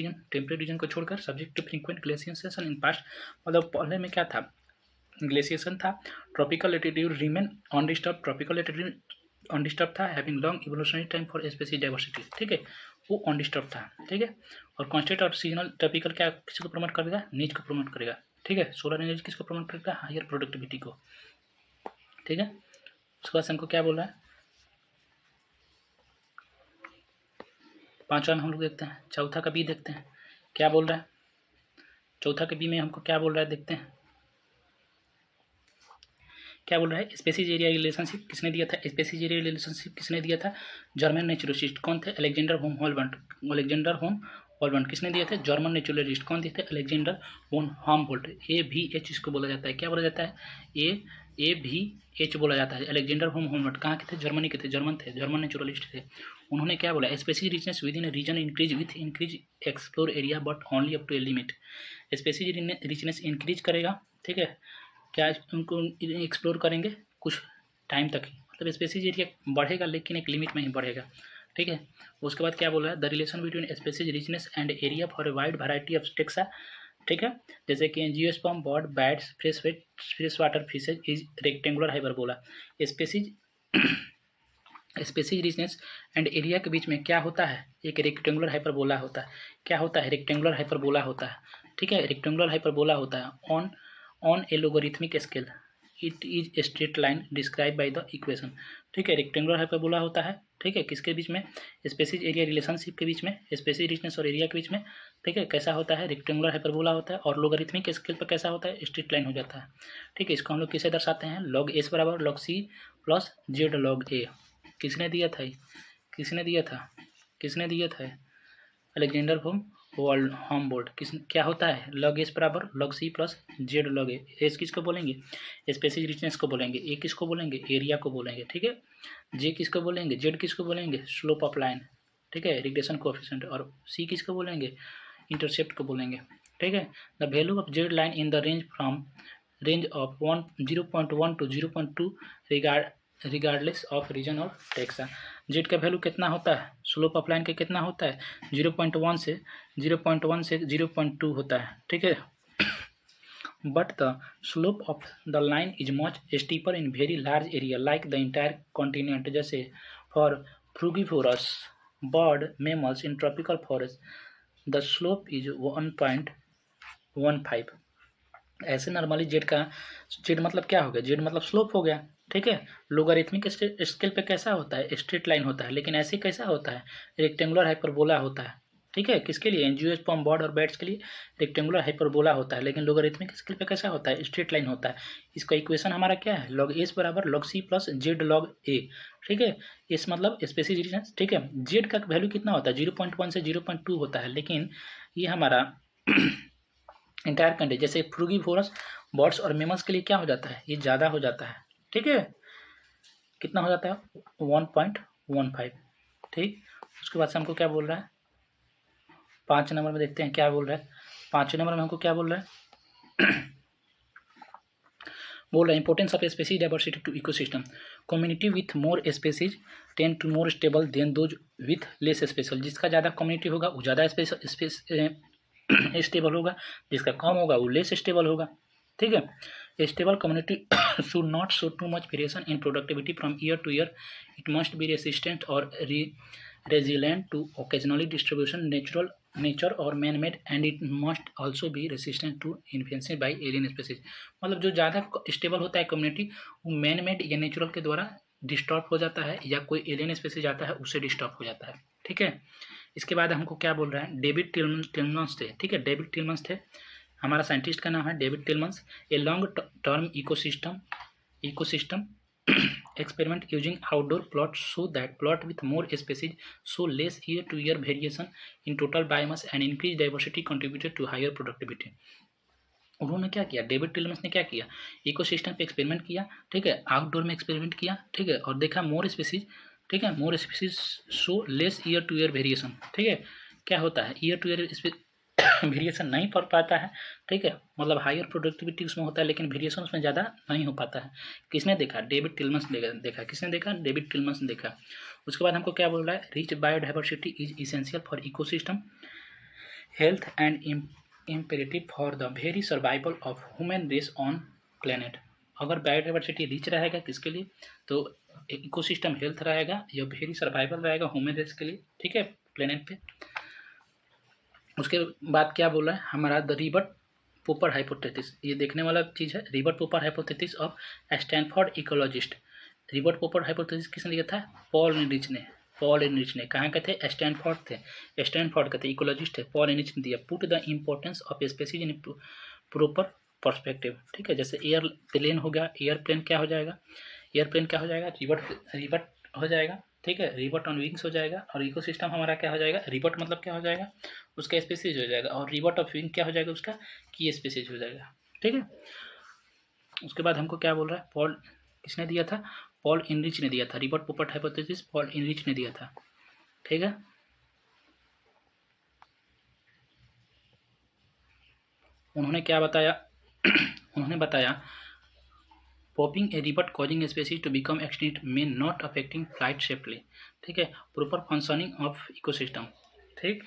रीजन को छोड़कर subject to frequent glaciation in past, मतलब पहले में क्या था, ग्लेशिएशन था, tropical latitude remain undisturbed, tropical latitude undisturbed था, having long evolutionary time for species diversity, ठीक है, वो अनडिस्टर्ब था, ठीक है। और कॉन्स्टेंट और सीजनल ट्रॉपिकल क्या किसको प्रमोट करेगा, नीच को प्रमोट करेगा, ठीक है। सोलर एनर्जी किसको प्रमोट करेगा, हायर प्रोडक्टिविटी को, ठीक है। उसके बाद से हमको क्या बोल रहा है, पाँचवा में हम लोग देखते हैं, चौथा का बी देखते हैं क्या बोल रहा है। चौथा के बी में हमको क्या बोल रहा है देखते हैं, क्या बोल रहा है, स्पेसीज एरिया रिलेशनशिप किसने दिया था, स्पेसीज एरिया रिलेशनशिप किसने दिया था, जर्मन नेचुरलिस्ट कौन थे, अलेक्जेंडर होम हॉलबर्ट, अलेक्जेंडर होम हॉलबर्ट किसने दिए थे, जर्मन नेचुरलिस्ट कौन दिए थे, अलेक्जेंडर वोन हामबोल्ट, AVH इसको बोला जाता है, क्या बोला जाता है, AVH बोला जाता है। अलेक्जेंडर होम हॉलबर्ट कहाँ के थे, जर्मनी के थे, जर्मन नेचुरलिस्ट थे। उन्होंने क्या बोला, specific richness within a region increase with increase explore area but only up to a limit. Specific richness increase करेगा, ठीक है, क्या उनको एक्सप्लोर करेंगे कुछ टाइम तक ही, मतलब स्पेसिस एरिया बढ़ेगा लेकिन एक लिमिट में ही बढ़ेगा, ठीक है। उसके बाद क्या बोल रहा है, the relation between species richness and area for a wide variety of taxa, ठीक है, जैसे कि angiosperm, bird, bats, fresh water fishes is rectangular hyperbola. Species species richness and area के बीच में क्या होता है, एक रेक्टेंगुलर हाइपरबोला होता है। क्या होता है, रेक्टेंगुलर हाइपरबोला होता है, ठीक है, रेक्टेंगुलर हाइपरबोला होता है on A logarithmic scale, it is a straight line describe by the equation, ठीक है। रेक्टेंगुलर हाइपरबोला होता है, ठीक है, किसके बीच में, स्पेसिस एरिया रिलेशनशिप के बीच में, स्पेसिस रिचनेस और एरिया के बीच में, ठीक है। कैसा होता है, रेक्टेंगुलर हाइपरबोला होता है, और लोगरिथमिक स्केल पर कैसा होता है, स्ट्रेट लाइन हो जाता है, ठीक है। इसको हम लोग किसे दर्शाते हैं, log S बराबर log C plus Z log A। किसने दिया था, किसने दिया था, किसने दिया था, अलेक्जेंडर होम हॉमबोल्ट। किस क्या होता है, log S बराबर log C plus Z log A। S किसको बोलेंगे, स्पेसिस रिचनेस को बोलेंगे, ए किसको बोलेंगे, एरिया को बोलेंगे, ठीक है। जे किसको बोलेंगे, जेड किसको बोलेंगे, स्लोप ऑफ लाइन, ठीक है, रिग्रेशन कोएफिशिएंट, और सी किसको बोलेंगे, इंटरसेप्ट को बोलेंगे, ठीक है। The value of Z line in the range of 0.1 to 0.2 regardless of region of taxa. Z का वैल्यू कितना होता है, स्लोप ऑफ लाइन का कितना होता है, 0.1 से 0.2 होता है, ठीक है। But the slope of the line is much steeper in very large area like the entire continent, जैसे for frugivorous bird mammals in tropical forest the slope is 1.15। ऐसे नॉर्मली जेड मतलब क्या हो गया, जेड मतलब स्लोप हो गया, ठीक है। लोगारिथमिक स्केल पे कैसा होता है, स्ट्रेट लाइन होता है, लेकिन ऐसे कैसा होता है, रेक्टेंगुलर हाइपरबोला होता है, ठीक है। किसके लिए, एंजियोस्पर्म, बर्ड और बैट्स के लिए रेक्टेंगुलर हाइपरबोला होता है, लेकिन लोगारिथमिक स्केल पे कैसा होता है, स्ट्रेट लाइन होता है। इसका इक्वेशन हमारा क्या है, log S बराबर log C plus Z log A, ठीक है। इस मतलब स्पेसिस रिचनेस, ठीक है। जेड का वैल्यू कितना होता है, 0.1 से 0.2 होता है, लेकिन ये हमारा इंटायर कंट्री जैसे फ्रूगिवोरस बर्ड्स और मेमल्स के लिए क्या हो जाता है, ये ज़्यादा हो जाता है, ठीक है। कितना हो जाता है, 1.15, ठीक। उसके बाद से हमको क्या बोल रहा है, 5 नंबर में देखते हैं क्या बोल रहा है। 5वें नंबर में हमको क्या बोल रहा है, बोल रहा है importance of species diversity to ecosystem, community with more species tend to more stable than those with less special. जिसका ज़्यादा कम्युनिटी होगा वो ज़्यादा स्टेबल होगा, जिसका कम होगा वो लेस स्टेबल होगा, ठीक है। Stable community should not show too much variation in productivity from year to year, it must be resistant और resilient to occasionally distribution nature और man made, and it must also be resistant to influence by alien species. मतलब जो ज़्यादा stable होता है community वो man made या natural के द्वारा डिस्टर्ब हो जाता है, या कोई एलियन स्पेसीज आता है उससे डिस्टर्ब हो जाता है, ठीक है। इसके बाद हमको क्या बोल रहा है, डेविड टिलमन्स थे, ठीक है, डेविड टिलमन्स थे, हमारा साइंटिस्ट का नाम है David Tilman's. A long term ecosystem experiment using outdoor plots show that plot with more species show less year to year variation in total biomass and increased diversity contributed to higher productivity। उन्होंने क्या किया, David टिलमन्स ने क्या किया, ecosystem पे experiment किया, ठीक है, आउटडोर में एक्सपेरिमेंट किया, ठीक है, और देखा मोर स्पेसीज, ठीक है, more species show less year to year variation, ठीक है। क्या होता है, ईयर टू ईयर वेरिएशन नहीं पड़ पाता है, ठीक है, मतलब हायर प्रोडक्टिविटी उसमें होता है लेकिन वेरिएशन उसमें ज़्यादा नहीं हो पाता है। किसने देखा, डेविड टिलमन्स देखा, किसने देखा, डेविड टिलमन्स ने देखा। उसके बाद हमको क्या बोल रहा है, rich biodiversity is essential for ecosystem health and imperative for the very survival of human race on planet. अगर बायोडाइवर्सिटी रिच रहेगा किसके लिए, तो इकोसिस्टम हेल्थ रहेगा या वेरी सर्वाइवल रहेगा ह्यूमन रेस के लिए, ठीक है, प्लेनेट पे। उसके बाद क्या बोल रहा है हमारा, द रिवर पोपर हाइपोथेसिस, ये देखने वाला चीज़ है। रिबर्ट पोपर हाइपोथेसिस ऑफ स्टैनफोर्ड इकोलॉजिस्ट। रिबर्ट पोपर हाइपोथेसिस किसने दिया था? पॉल एनरिच ने। पॉल एनरिच ने कहाँ के थे? स्टैनफोर्ड थे, स्टैनफोर्ड के थे, इकोलॉजिस्ट थे, पॉल एनरिच ने दिया। Put the importance of species in proper perspective. ठीक है, जैसे एयरप्लेन हो गया, एयरप्लेन क्या हो जाएगा? एयरप्लेन क्या हो जाएगा? रिबर्ट हो जाएगा। ठीक है, रिबर्ट ऑन विंग्स हो जाएगा। और इकोसिस्टम हमारा क्या हो जाएगा? रिबर्ट मतलब क्या हो जाएगा? उसका स्पेसीज हो जाएगा। और रिबर्ट ऑफ विंग क्या हो जाएगा? उसका की स्पेसीज हो जाएगा। ठीक है, उसके बाद हमको क्या बोल रहा है? पॉल किसने दिया था? पॉल इनरिच ने दिया था। रिबर्ट पोपर हाइपोथेसिस पॉल इनरिच ने दिया था। ठीक है, उन्होंने क्या बताया? उन्होंने बताया popping a rivet causing species to become extinct may not affecting flight safety. ठीक है, प्रॉपर फंक्शनिंग ऑफ इकोसिस्टम। ठीक,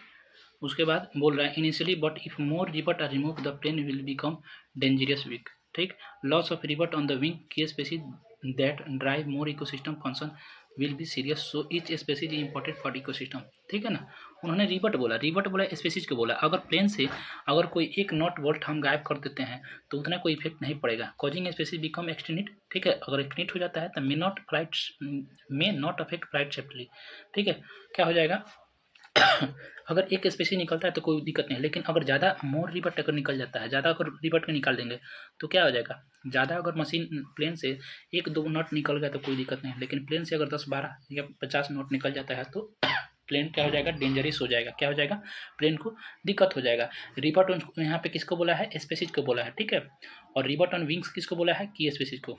उसके बाद बोल रहा है initially but if more rivet are remove the plane will become dangerous weak. ठीक, loss of rivet on the wing key species that drive more ecosystem function will be serious, so each species important for ecosystem. ठीक है ना, उन्होंने रिबर्ट बोला, रिबर्ट बोला, species को बोला। अगर प्लेन से अगर कोई एक नॉट वोल्ट हम गायब कर देते हैं तो उतना कोई इफेक्ट नहीं पड़ेगा। Causing species become extinct. ठीक है, अगर एक्सटिंक्ट हो जाता है तो may not affect flight safety. ठीक है, क्या हो जाएगा? अगर एक स्पेसीज निकलता है तो कोई दिक्कत नहीं, लेकिन अगर ज़्यादा मोर रिबर्ट अगर निकल जाता है, ज़्यादा अगर रिबर्ट में निकाल देंगे तो क्या हो जाएगा? ज़्यादा अगर मशीन प्लेन से 1-2 नॉट निकल गया तो कोई दिक्कत नहीं, लेकिन प्लेन से अगर 10-12 या 50 नॉट निकल जाता है तो प्लेन क्या हो जाएगा? डेंजरस हो जाएगा। क्या हो जाएगा? प्लेन को दिक्कत हो जाएगा। रिबर्ट यहाँ पे किसको बोला है? स्पेसीज को बोला है। ठीक है, और रिबर्ट ऑन विंग्स किसको बोला है? की स्पेसीज को।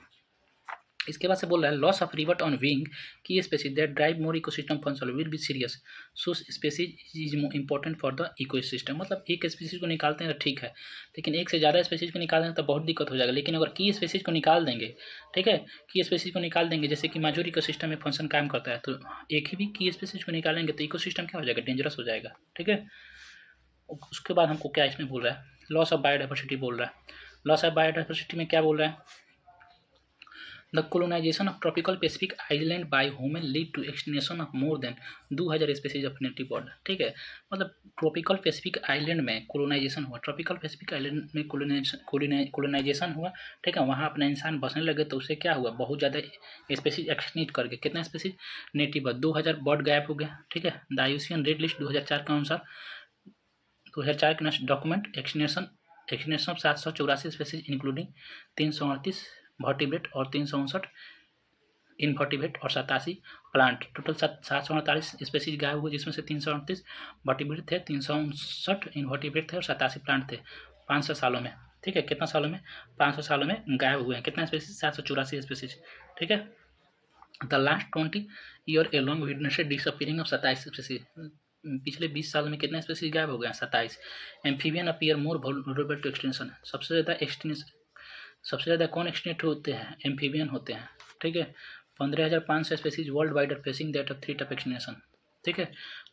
इसके बाद से बोल रहा है loss of rivet on wing key species that drive more ecosystem function will be serious, so species is important for the ecosystem. मतलब एक स्पेसीज को निकालते हैं तो ठीक है, लेकिन एक से ज़्यादा स्पेसीज को निकाल दें तो बहुत दिक्कत हो जाएगा। लेकिन अगर की स्पेसीज को निकाल देंगे, ठीक है, की स्पेसीज को निकाल देंगे, जैसे कि माजूर इकोसिस्टम में फंक्शन काम करता है, तो एक ही भी की स्पेसीज को निकालेंगे तो इकोसिस्टम क्या हो जाएगा? डेंजरस हो जाएगा। ठीक है, उसके बाद हमको क्या इसमें बोल रहा है? लॉस ऑफ बायोडाइवर्सिटी बोल रहा है। लॉस ऑफ बायोडाइवर्सिटी में क्या बोल रहा है? The colonization of tropical Pacific island by human lead to extinction of more than 2000 species of native bird। ठीक है, मतलब ट्रॉपिकल पैसिफिक आइलैंड में कोलोनाइजेशन हुआ, ट्रॉपिकल पैसिफिक आइलैंड में कोलोनाइजेशन हुआ। ठीक है, वहाँ अपना इंसान बसने लगे तो उससे क्या हुआ? बहुत ज़्यादा स्पेसीज एक्सटिंक्ट करके, कितना स्पेसीज? नेटिव बर्ड 2000 बर्ड गायब हो गया। ठीक है, द आईयूसीएन रेड लिस्ट 2004 के अनुसार, 2004 के document extinction of 784 species including 338 vertebrate और 359 इनवर्टिब्रेट और 87 प्लांट। टोटल 748 स्पेसीज गायब हुए, जिसमें से 338 वर्टिब्रेट थे, 359 इनवर्टिब्रेट थे और 87 प्लांट थे 500 सालों में। ठीक है, कितना सालों में? 500 सालों में गायब हुए हैं। कितना स्पेसीज? 784 स्पेसीज। ठीक है, the last 20 year along witnessed disappearing of 27 species. पिछले 20 साल में कितना स्पेसीज गायब हो गया? 27। Amphibian appear more vulnerable to extinction. सबसे ज़्यादा कौन एक्सटिंक्ट होते हैं? एम्फीबियन होते हैं। ठीक है, 15,500 species world wide are facing that of threat of extinction. ठीक है,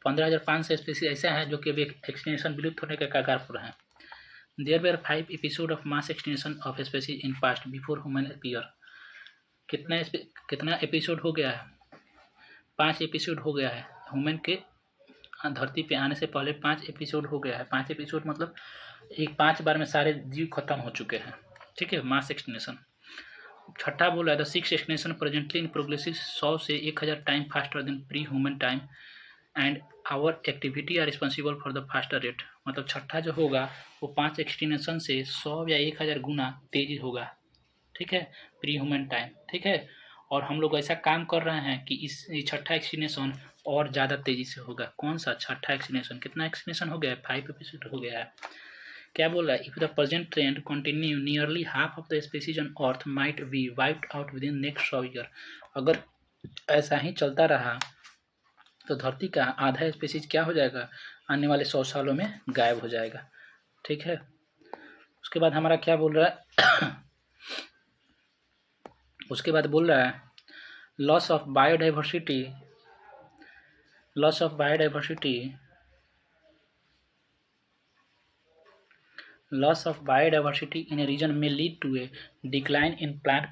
15,500 स्पेसीज ऐसा है जो कि अभी एक्सटिंक्शन विलुप्त होने के कगार पर है। There were 5 episode of mass extinction of species in past before human appear. कितना एपिसोड हो गया है? 5 एपिसोड हो गया है। ह्यूमन के धरती पे आने से पहले 5 एपिसोड हो गया है। 5 एपिसोड मतलब 5 बार में सारे जीव खत्म हो चुके हैं। ठीक है, मास एक्सटिंक्शन। छठा बोला है the 6th extinction presently in progress 100 से 1000 time faster than pre human time and our activity are responsible for the faster rate. मतलब छठा जो होगा वो 5 एक्सटिंक्शन से 100 या 1000 गुना तेजी होगा। ठीक है, प्री ह्यूमन टाइम। ठीक है, और हम लोग ऐसा काम कर रहे हैं कि इस छठा एक्सटिंक्शन और ज़्यादा तेजी से होगा। कौन सा छठा एक्सटिंक्शन? कितना एक्सटिंक्शन हो गया है? 5 एपिसोड हो गया है। क्या बोल रहा है? If the present trend continue nearly half of the species on earth might be wiped out with in next 100 year. अगर ऐसा ही चलता रहा तो धरती का आधा स्पीसीज क्या हो जाएगा? आने वाले 100 सालों में गायब हो जाएगा। ठीक है, उसके बाद हमारा क्या बोल रहा है? उसके बाद बोल रहा है loss of biodiversity Loss of biodiversity in a region may lead to a decline in plant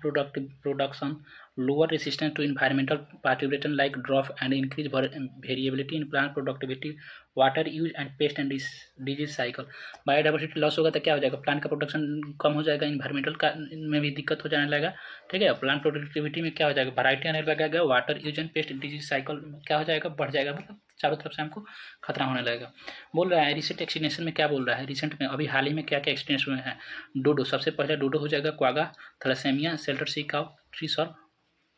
production lower resistance to environmental perturbation like drought and increase variability in plant productivity, water use and pest and disease cycle. Biodiversity loss होगा तो क्या हो जाएगा, plant का production कम हो जाएगा, environmental का में भी दिक्कत हो जाने लगेगा, ठीक है। प्लांट प्रोडक्टिविटी में क्या हो जाएगा, वैरायटी आने लगेगा, water use and paste disease cycle क्या हो जाएगा, बढ़ जाएगा, मतलब चारों तरफ से हमको खतरा होने लगेगा। बोल रहा है रिसेंट एक्सटेंशन में क्या बोल रहा है, रिसेंट में अभी हाल ही में क्या क्या एक्सटेंस हुए हैं। डोडो सबसे पहले डोडो हो जाएगा, quagga, thylacine, Steller sea cow, ट्री सॉर्ब,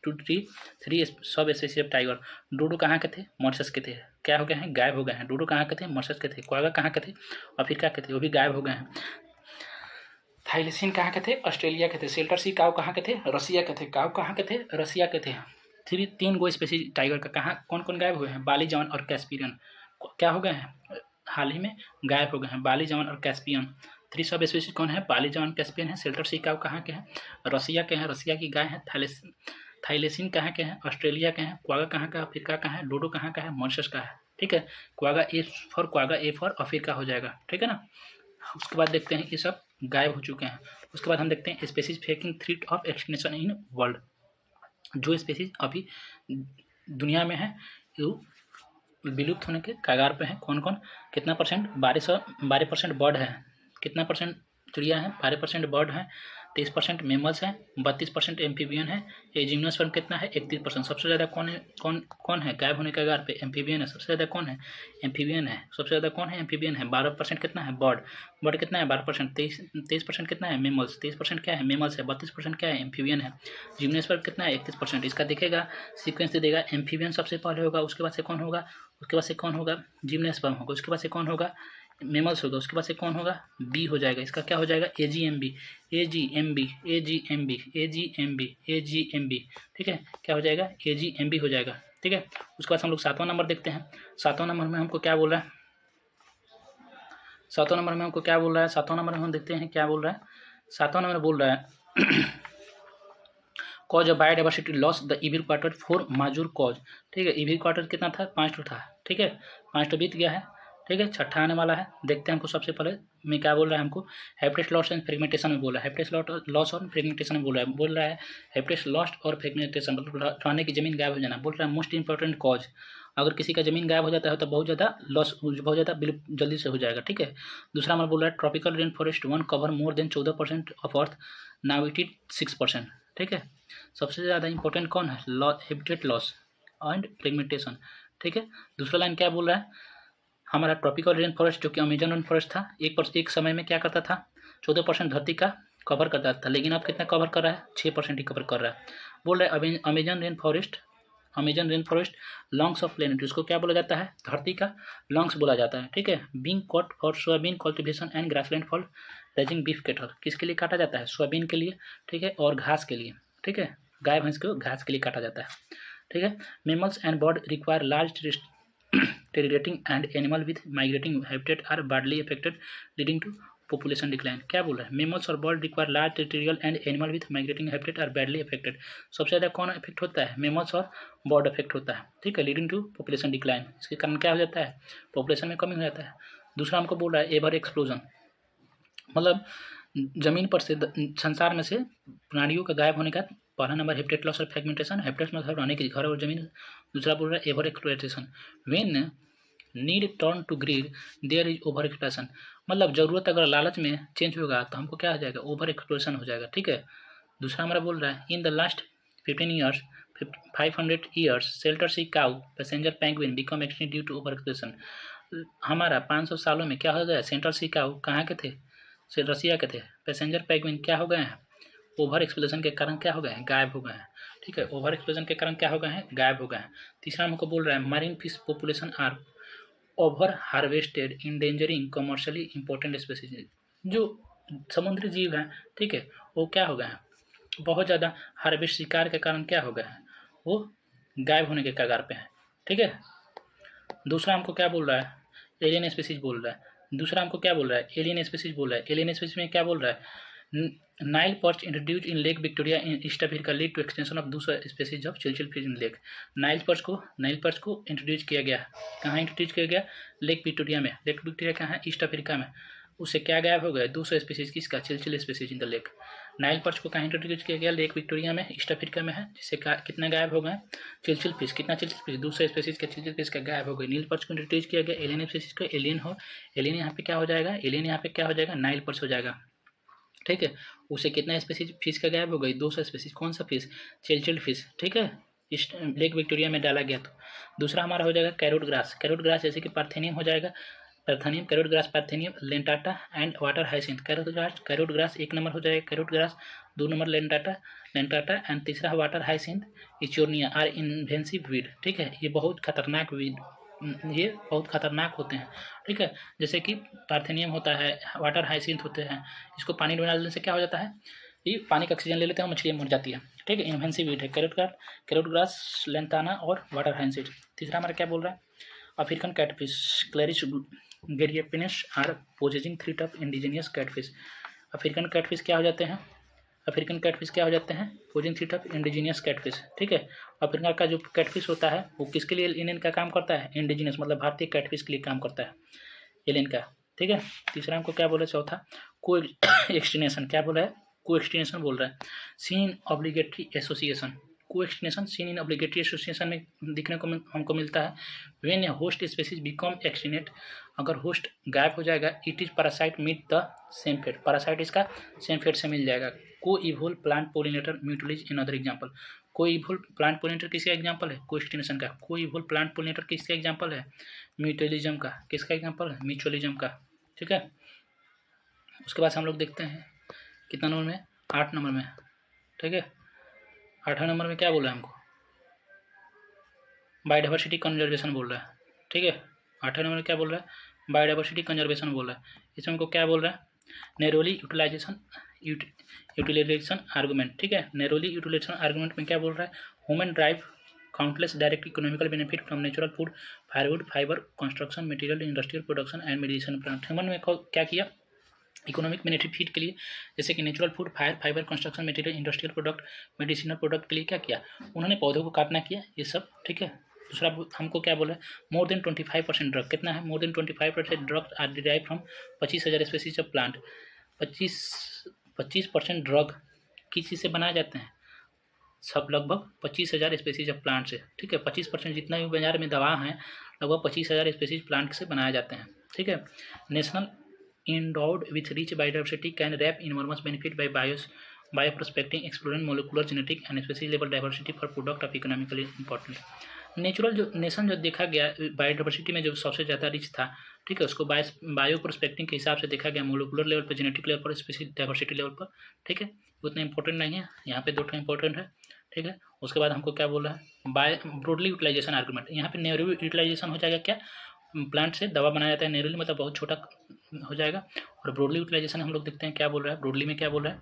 three subspecies of tiger. Dodo कहाँ के थे, मॉरिशस के थे, क्या हो गए हैं, गायब हो गए हैं। डोडो कहाँ के थे, मॉरिशस के थे। क्वागा कहाँ के थे, अफ्रीका के थे, वो भी गायब हो गए हैं। थाइलेसिन कहाँ के थे, ऑस्ट्रेलिया के थे। सेल्टर सी काउ कहाँ के थे, रसिया के थे। काउ कहाँ के थे, रसिया के थे। तीन गो स्पेसीज टाइगर का कहाँ कौन कौन गायब हुए हैं, बाली, जवन और कैस्पियन क्या हो गए हैं, हाल ही में गायब हो गए हैं, बाली, जवन और कैस्पियन। थ्री सब स्पेसीज कौन है, बाली, जवन, कैस्पियन है। सेल्टर सी काउ कहाँ के हैं, रसिया के हैं, रसिया की गाय है। थाइलेसिन कहाँ के हैं, ऑस्ट्रेलिया के हैं। क्वागा कहाँ का, अफ्रीका का है। डोडो कहाँ का है, मॉरिशस का है, ठीक है। क्वागा ए फॉर अफ्रीका हो जाएगा, ठीक है ना। उसके बाद देखते हैं ये सब गायब हो चुके हैं। उसके बाद हम देखते हैं species facing threat of extinction in world. जो स्पेसीज अभी दुनिया में है वो विलुप्त होने के कगार पे हैं। कौन कौन, कितना परसेंट, 12% बर्ड है, कितना परसेंट चिड़िया है, 12% बर्ड है, 23% मेमल्स है, 32% एम्फीबियन है। ये जिम्नोस्पर्म कितना है, 31%। सबसे ज़्यादा कौन है गायब होने के कगार पे, एम्फीबियन है। सबसे ज़्यादा कौन है, एम्फीबियन है। सबसे ज़्यादा कौन है, एम्फीबियन है। 12% कितना है, बर्ड कितना है, 12%। 23% कितना है, मेमल्स। 23% क्या है, मेमल्स है। 32% क्या है, एम्फीबियन है। जिम्नोस्पर्म कितना है, 31%। इसका दिखेगा सीक्वेंस दे देगा, एम्फीबियन सबसे पहले होगा, उसके बाद से कौन होगा, उसके बाद से कौन होगा, जिम्नोस्पर्म होगा, उसके बाद से कौन होगा, मेमल्स होगा, उसके बाद से कौन होगा, बी हो जाएगा। इसका क्या हो जाएगा, AGMB, ठीक है। क्या हो जाएगा, AGMB हो जाएगा, ठीक है। उसके बाद हम लोग 7वां नंबर देखते हैं। 7वां नंबर में हमको क्या बोल रहा है, 7वां नंबर में हमको क्या बोल रहा है, 7वां नंबर में हम देखते हैं क्या बोल रहा है। 7वां नंबर बोल रहा है cause of biodiversity loss the evil quartet for major cause, ठीक है। इविल क्वार्टर कितना था, 5 था, ठीक है। 5 बीत गया है, ठीक है। छठा आने वाला है, देखते हैं हमको सबसे पहले में क्या बोल रहा है हमको। हैबिटेट लॉस एंड फ्रेगमेंटेशन में बोला है, हैबिटेट लॉस और फ्रेगमेंटेशन में बोल रहा है हैबिटेट लॉस और फ्रेगमेंटेशन, मतलब रहने की जमीन गायब हो जाना। बोल रहा है मोस्ट इंपॉर्टेंट कॉज, अगर किसी का जमीन गायब हो जाता है तो बहुत ज़्यादा लॉस, बहुत ज़्यादा जल्दी से हो जाएगा, ठीक है। दूसरा नंबर बोल रहा है tropical rain forest one cover more than 14% of earth, now it is 6%, ठीक है। सबसे ज़्यादा इंपॉर्टेंट कौन है, हैबिटेट लॉस एंड फ्रेगमेंटेशन, ठीक है। दूसरा लाइन क्या बोल रहा है, हमारा ट्रॉपिकल रेन फॉरेस्ट जो कि अमेजन रेन फॉरेस्ट था, एक समय में क्या करता था, 14% धरती का कवर करता था, लेकिन अब कितना कवर कर रहा है, 6% ही कवर कर रहा है। बोल रहा है Amazon rain forest longs of planet, उसको क्या बोला जाता है, धरती का लॉन्ग्स बोला जाता है, ठीक है। Being cut for soyabean cultivation and grassland for raising beef cattle, किसके लिए काटा जाता है, सोयाबीन के लिए, ठीक है, और घास के लिए, ठीक है। गाय भैंस को घास के लिए काटा जाता है, ठीक है। Mammals and bird require large territories and animal with migrating habitat are badly affected leading to population decline. क्या बोल रहा है, मेमल्स और bird require large territorial and animal with migrating habitat are badly affected. सबसे ज़्यादा कौन affect होता है, मेमल्स और बर्ड अफेक्ट होता है, ठीक है, लीडिंग टू पॉपुलेशन डिक्लाइन। इसके कारण क्या हो जाता है, पॉपुलेशन में कमी हो जाता है। दूसरा हमको बोल रहा है एवर एक्सप्लोजन, मतलब जमीन पर से संसार में से प्राणियों का गायब होने का पहला नंबर हैबिटेट लॉस और फ्रेगमेंटेशन, हैबिटेट मतलब रहने की घर और जमीन। दूसरा बोल रहा है over exploitation, when need turn to greed there is over exploration, मतलब जरूरत अगर लालच में चेंज होगा तो हमको क्या हो जाएगा, ओवर एक्सप्लोरेशन हो जाएगा, ठीक है। दूसरा हमारा बोल रहा है in the last 500 years Steller sea cow passenger penguin become extinct due to over exploration. हमारा 500 सालों में क्या हो गया, सेंट्रल सी काउ कहाँ के थे, रसिया के थे। पैसेंजर पेंगुइन क्या हो गए हैं, ओवर एक्सप्लोजन के कारण क्या हो गए हैं, गायब हो गए हैं, ठीक है। ओवर एक्सप्लोजन के कारण क्या हो गए हैं, गायब हो गए हैं। तीसरा हमको बोल रहा है marine fish population are over harvested endangering commercially important species, जो समुद्री जीव हैं, ठीक है, वो क्या हो गए हैं, बहुत ज़्यादा हार्वेस्ट शिकार के कारण क्या हो गए हैं, वो गायब होने के कगार पे हैं, ठीक है। दूसरा हमको क्या बोल रहा है, एलियन स्पीसीज बोल रहा है। दूसरा हमको क्या बोल रहा है, एलियन स्पीसीज बोल रहा है। एलियन स्पीसीज में क्या बोल रहा है, Nile perch introduce in Lake Victoria in East Africa lead to extinction of 200 species of cichlid fish in lake. Nile perch को इंट्रोड्यूस किया गया, कहाँ इंट्रोड्यूस किया गया, लेक विक्टोरिया में। लेक विक्टोरिया कहाँ है, ईस्ट अफ्रीका में। उससे क्या गायब हो गया, 200 स्पीसीज किसका, cichlid species in the lake. Nile perch को कहाँ इंट्रोड्यूस किया गया? लेक विक्टोरिया में, ईस्ट अफ्रीका में है, जिससे कितना गायब हो गए? चिलचिल फिश, कितना चिलचिल फिश? 200 स्पेसीज के चिलचिल फिश का गायब हो गई। नील पर्च को इंट्रोड्यूस किया गया एलियन स्पेसीज को, एलियन यहाँ पे क्या हो जाएगा? एलियन यहाँ पे क्या हो जाएगा? नाइल पर्च हो जाएगा, ठीक है। उसे कितना स्पेसीज फिश का गायब हो गई? 200 स्पेसीज। कौन सा फिश? चिलचिल फिश, ठीक है, इस लेक विक्टोरिया में डाला गया। तो दूसरा हमारा हो जाएगा कैरोट ग्रास। कैरोट ग्रास जैसे कि पार्थेनियम हो जाएगा, parthenium, carrot grass, parthenium, lantana and water hyacinth. Carrot grass 1 number हो जाएगा, carrot grass 2 number lantana and तीसरा water hyacinth Eichhornia are invasive weed, ठीक है। ये बहुत खतरनाक वीड, ये बहुत खतरनाक होते हैं, ठीक है। जैसे कि पार्थेनियम होता है, वाटर हाइसिंथ होते हैं, इसको पानी में डालने से क्या हो जाता है? ये पानी का ऑक्सीजन ले लेते हैं, मछलियाँ मर जाती है, ठीक है। इन्वेंसिव वीड है कैरोट ग्रास, लेंटाना और वाटर हाइसिंथ। तीसरा हमारा क्या बोल रहा है? African catfish Clarias gariepinus are posing 3 tough indigenous catfish. African catfish क्या हो जाते हैं? अफ्रीकन कैटफिश क्या हो जाते हैं? पोजिंग 3 टफ इंडिजिनियस कैटफिश, ठीक है। अफ्रीका का जो कैटफिश होता है वो किसके लिए एलियन का काम करता है? इंडिजिनियस मतलब भारतीय कैटफिश के लिए काम करता है एलियन का, ठीक है। तीसरा हमको क्या बोला? चौथा को एक्सटिनेशन, क्या बोला है? को एक्सटिनेशन बोल रहा है। Scene obligatory association, coextinction seen in obligatory association में दिखने को हमको मिलता है। When a host species become extinct, अगर होस्ट गायब हो जाएगा, it is parasite meet the same fate, parasite इसका सेम फेट से मिल जाएगा। Coevolve plant pollinator mutualism in other example. Coevolve plant pollinator किसका एग्जाम्पल है? को एक्सटिनेशन का। को इवोल्व प्लांट पोलिनेटर किसका एग्जाम्पल है? म्यूचुअलिज्म का। किसका एग्जाम्पल है? म्यूचुअलिज्म का, ठीक है। उसके बाद हम लोग देखते हैं कितना नंबर में? 8 नंबर में, ठीक है। 8वें नंबर में क्या बोल रहा है हमको? बायोडाइवर्सिटी कंजर्वेशन बोल रहा है, ठीक है। 8वें नंबर में क्या बोल रहा है? बायोडाइवर्सिटी कंजर्वेशन बोल रहा है। इसमें हमको क्या बोल रहा है? नैरोली यूटिलाइजेशन आर्गूमेंट, ठीक है। नैरोली यूटिलाइजेशन आर्गूमेंट में क्या बोल रहा है? Human drive countless direct economical benefit from natural food, firewood, fibre, construction material, industrial production and medicine plant. Human में क्या किया? इकोनॉमिक बेनिफिट के लिए, जैसे कि natural food, fibre, construction material, industrial product, medicinal product के लिए क्या किया? उन्होंने पौधों को काटना किया, ये सब, ठीक है। दूसरा हमको क्या बोला है? मोर देन 25% ड्रग, कितना है? More than 25% drug are derive from 25,000 species of plant. 25% drug किस चीज़ से बनाए जाते हैं? सब लगभग 25,000 स्पीसीज ऑफ प्लांट से, ठीक है। 25% जितना भी बाजार में दवा है लगभग 25,000 स्पीसीज प्लांट से बनाए जाते हैं, ठीक है। National endowed with rich biodiversity can reap enormous benefit by bioprospecting, exploring molecular, genetic and species level diversity for product of economically important। Natural जो नेशन जो देखा गया बायोडाइवर्सिटी में जो सबसे ज़्यादा रिच था, ठीक है, उसको बायो प्रोस्पेक्टिंग के हिसाब से देखा गया, मोलिकुलर लेवल पर, जेनेटिक लेवल पर, स्पेसिस डाइवर्सिटी लेवल पर, ठीक है। उतना इंपॉर्टेंट नहीं है, यहाँ पे 2 इंपॉर्टेंट है, ठीक है। उसके बाद हमको क्या बोल रहा है? Broadly utilisation argument. यहाँ पे नैरो यूटिलाइजेशन हो जाएगा, क्या? प्लांट से दवा बनाया जाता है, नैरोली मतलब बहुत छोटा हो जाएगा। और ब्रॉडली यूटिलाइजेशन हम लोग देखते हैं क्या बोल रहा है, ब्रॉडली में क्या बोल रहा है?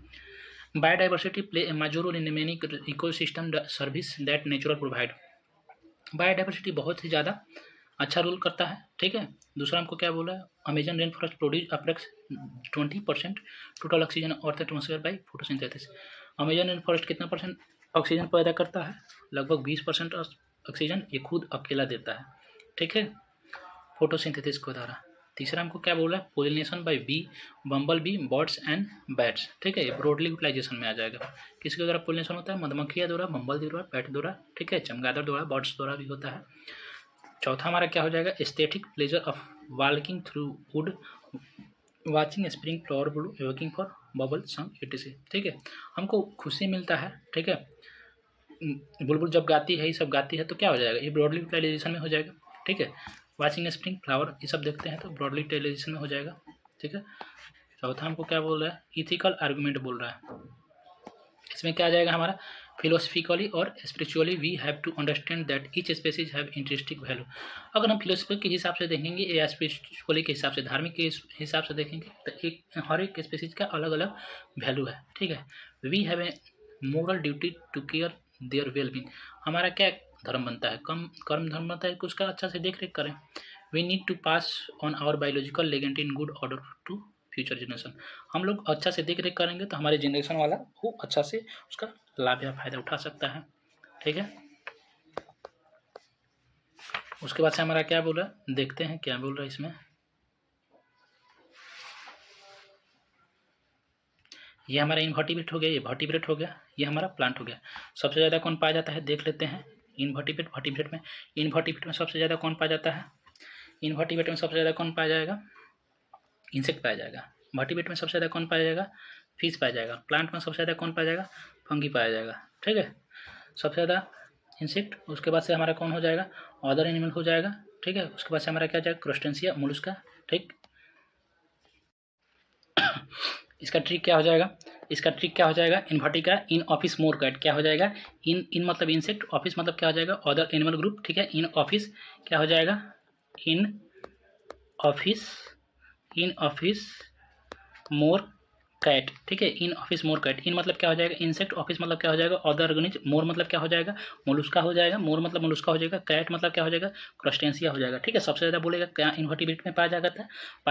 Biodiversity play a major role in many ecosystem service that natural provide. Biodiversity बहुत ही ज़्यादा अच्छा रोल करता है, ठीक है। दूसरा हमको क्या बोला है? Amazon rain forest produce approx 20% total oxygen earth atmosphere by photosynthesis. Amazon rain forest कितना परसेंट ऑक्सीजन पैदा करता है? लगभग 20% ऑक्सीजन ये खुद अकेला देता है, ठीक है, फोटोसिंथेसिस के द्वारा। तीसरा हमको क्या बोला है? Pollination by bee, bumble bee, birds and bats, ठीक है। ये ब्रॉडली यूटिलाइजेशन में आ जाएगा। किसके द्वारा पोलिनेशन होता है? मधुमक्खियों द्वारा, बम्बल द्वारा, बैट द्वारा, ठीक है, चमगादड़ द्वारा, बर्ड्स द्वारा भी होता है। चौथा हमारा क्या हो जाएगा? Aesthetic pleasure of walking through would, watching spring flower blue, working for bubble song etc, ठीक है। हमको खुशी मिलता है, ठीक है। बुलबुल जब गाती है, ये सब गाती है तो क्या हो जाएगा? ये ब्रॉडली यूटिलाइजेशन में हो जाएगा, ठीक है। वाचिंग स्प्रिंग फ्लावर ये सब देखते हैं तो ब्रॉडली यूटिलाइजेशन में हो जाएगा, ठीक है। चौथा हमको क्या बोल रहा है? इथिकल आर्गूमेंट बोल रहा है। इसमें क्या आ जाएगा हमारा? फिलोसफिकली और spiritually we have to understand that each species have interesting value. अगर हम फिलोसफी के हिसाब से देखेंगे या स्पिरिचुअली के हिसाब से, धार्मिक के हिसाब से देखेंगे तो हर एक स्पेसीज का अलग अलग वैल्यू है, ठीक है। We have a moral duty to care their wellbeing. हमारा क्या धर्म बनता है? कर्म धर्म बनता है कि उसका अच्छा से देख रेख करें। We need to pass on our biological legacy in good order to future generation. हम लोग अच्छा से देख रेख करेंगे तो हमारे जनरेशन वाला वो अच्छा से उसका लाभ या फायदा उठा सकता है, ठीक है। उसके बाद से हमारा क्या बोल रहा है? देखते हैं क्या बोल रहा है इसमें। ये हमारा इनवर्टिब्रेट हो गया, ये वर्टिब्रेट हो गया, ये हमारा प्लांट हो गया। सबसे ज़्यादा कौन पाया जाता है देख लेते हैं। इनवर्टिब्रेट, वर्टिब्रेट में, इनवर्टिब्रेट में सबसे ज़्यादा कौन पाया जाता है? इनवर्टिब्रेट में सबसे ज़्यादा कौन पाया जाएगा? इंसेक्ट पाया जाएगा। वर्टिब्रेट में सबसे ज़्यादा कौन पाया जाएगा? फिश पाया जाएगा। प्लांट में सबसे ज़्यादा कौन पाया जाएगा? फंगी पाया जाएगा। ठीक है, सबसे ज़्यादा इंसेक्ट, उसके बाद से हमारा कौन हो जाएगा? अदर एनिमल हो जाएगा। ठीक है, उसके बाद से हमारा क्या जाएगा? Crustacea, Mollusca. ठीक, इसका ट्रिक क्या हो जाएगा? इसका ट्रिक क्या हो जाएगा? इन्वर्टी का इन ऑफिस मोर कैट क्या हो जाएगा? इन मतलब इंसेक्ट, ऑफिस मतलब क्या हो जाएगा? Other animal group. ठीक है, इन ऑफिस क्या हो जाएगा? In office, in office more cat. ठीक है, इन ऑफिस मोर कैट। इन मतलब क्या हो जाएगा? इंसेक्ट। ऑफिस मतलब क्या हो जाएगा? Other organism. मोर मतलब क्या हो जाएगा? मोलुस्का हो जाएगा। मोर मतलब मोलुस्का हो जाएगा। कैट मतलब क्या हो जाएगा? क्रस्टेशिया हो जाएगा। ठीक है, सबसे ज़्यादा बोलेगा क्या इनवर्टिब्रेट में पाया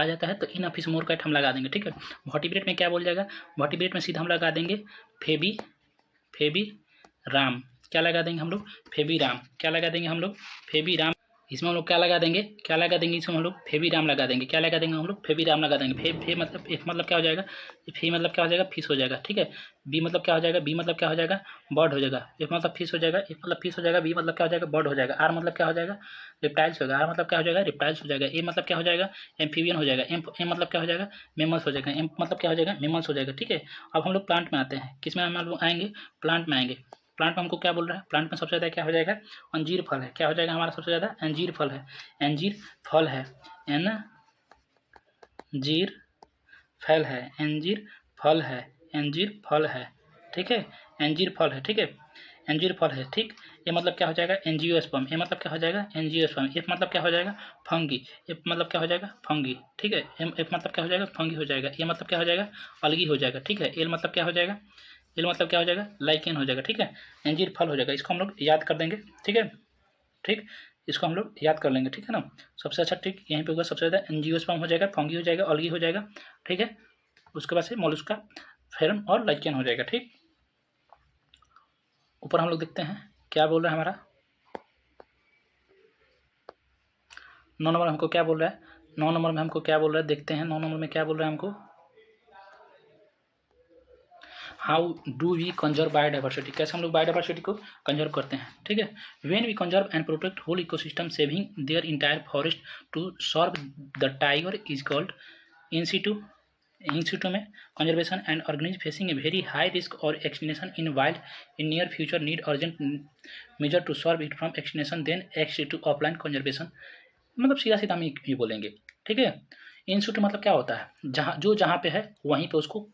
जाता है तो इन ऑफिस मोर कैट हम लगा देंगे। ठीक है, वर्टिब्रेट में क्या बोल जाएगा? वर्टिब्रेट में सीधा हम लगा देंगे फेबी राम। क्या लगा देंगे हम लोग? फेबी राम। क्या लगा देंगे हम लोग? फेबी राम। इसमें हम लोग क्या लगा देंगे? इसमें हम लोग फेबी राम लगा देंगे। क्या लगा देंगे हम लोग? फेबी राम लगा देंगे। फे मतलब एफ मतलब क्या हो जाएगा? फे मतलब क्या हो जाएगा? फिश हो जाएगा। ठीक है, बी मतलब क्या हो जाएगा? बी मतलब क्या हो जाएगा? बर्ड हो जाएगा। एफ मतलब फिश हो जाएगा। एफ मतलब फिश हो जाएगा। बी मतलब क्या हो जाएगा? बर्ड हो जाएगा। आर मतलब क्या हो जाएगा? रिप्टाइल्स हो जाएगा। आर मतलब क्या हो जाएगा? रिप्टाइल्स हो जाएगा। ए मतलब क्या हो जाएगा? एम्फीबियन हो जाएगा। एम मतलब क्या हो जाएगा? मेमल्स हो जाएगा। एम मतलब क्या हो जाएगा? मेमल्स हो जाएगा। ठीक है, अब हम लोग प्लांट में आते हैं। किस में हम लोग आएंगे? प्लांट में आएंगे। प्लांट में हमको क्या बोल रहा है? प्लांट में सबसे ज़्यादा क्या हो जाएगा? अंजीर फल है। क्या हो जाएगा हमारा? सबसे ज़्यादा अंजीर फल है। अंजीर फल है। अंजीर फल है। अंजीर फल है। अंजीर फल है। ठीक है, अंजीर फल है। ठीक है, अंजीर फल है। ठीक, ये मतलब क्या हो जाएगा? एंजियोस्पर्म। ये मतलब क्या हो जाएगा? एंजियोस्पर्म। एफ मतलब क्या हो जाएगा? फंगी। एफ मतलब क्या हो जाएगा? फंगी। ठीक है, एफ मतलब क्या हो जाएगा? फंगी हो जाएगा। ए मतलब क्या हो जाएगा? अलगी हो जाएगा। ठीक है, एल मतलब क्या हो जाएगा? एल मतलब क्या हो जाएगा? लाइकेन हो जाएगा। ठीक है, अंजीर फल हो जाएगा। इसको हम लोग याद कर देंगे। ठीक है, ठीक, इसको हम लोग याद कर लेंगे। ठीक है ना, सबसे अच्छा ट्रिक यहीं पे होगा। सबसे ज़्यादा एंजियोस्पर्म हो जाएगा, फंगी हो जाएगा, अलगी हो जाएगा। ठीक है, उसके बाद से मोलस्का, फेरम और लाइकेन हो जाएगा। ठीक, ऊपर हम लोग देखते हैं क्या बोल रहा है हमारा 9 नंबर हमको क्या बोल रहा है? 9 नंबर में हमको क्या बोल रहा है? देखते हैं 9 नंबर में क्या बोल रहा है हमको। How do we conserve biodiversity? कैसे हम लोग बायोडाइवर्सिटी को कंजर्व करते हैं? ठीक है, when we conserve and protect whole ecosystem saving their entire forest to save the tiger is called in situ में conservation and organism facing a very high risk और extinction in wild in near future need urgent measure to save it from extinction then ex situ offline conservation. मतलब सीधा सीधा हम ये बोलेंगे। ठीक है, इन सिटू मतलब क्या होता है? जहाँ पे है वहीं पे उसको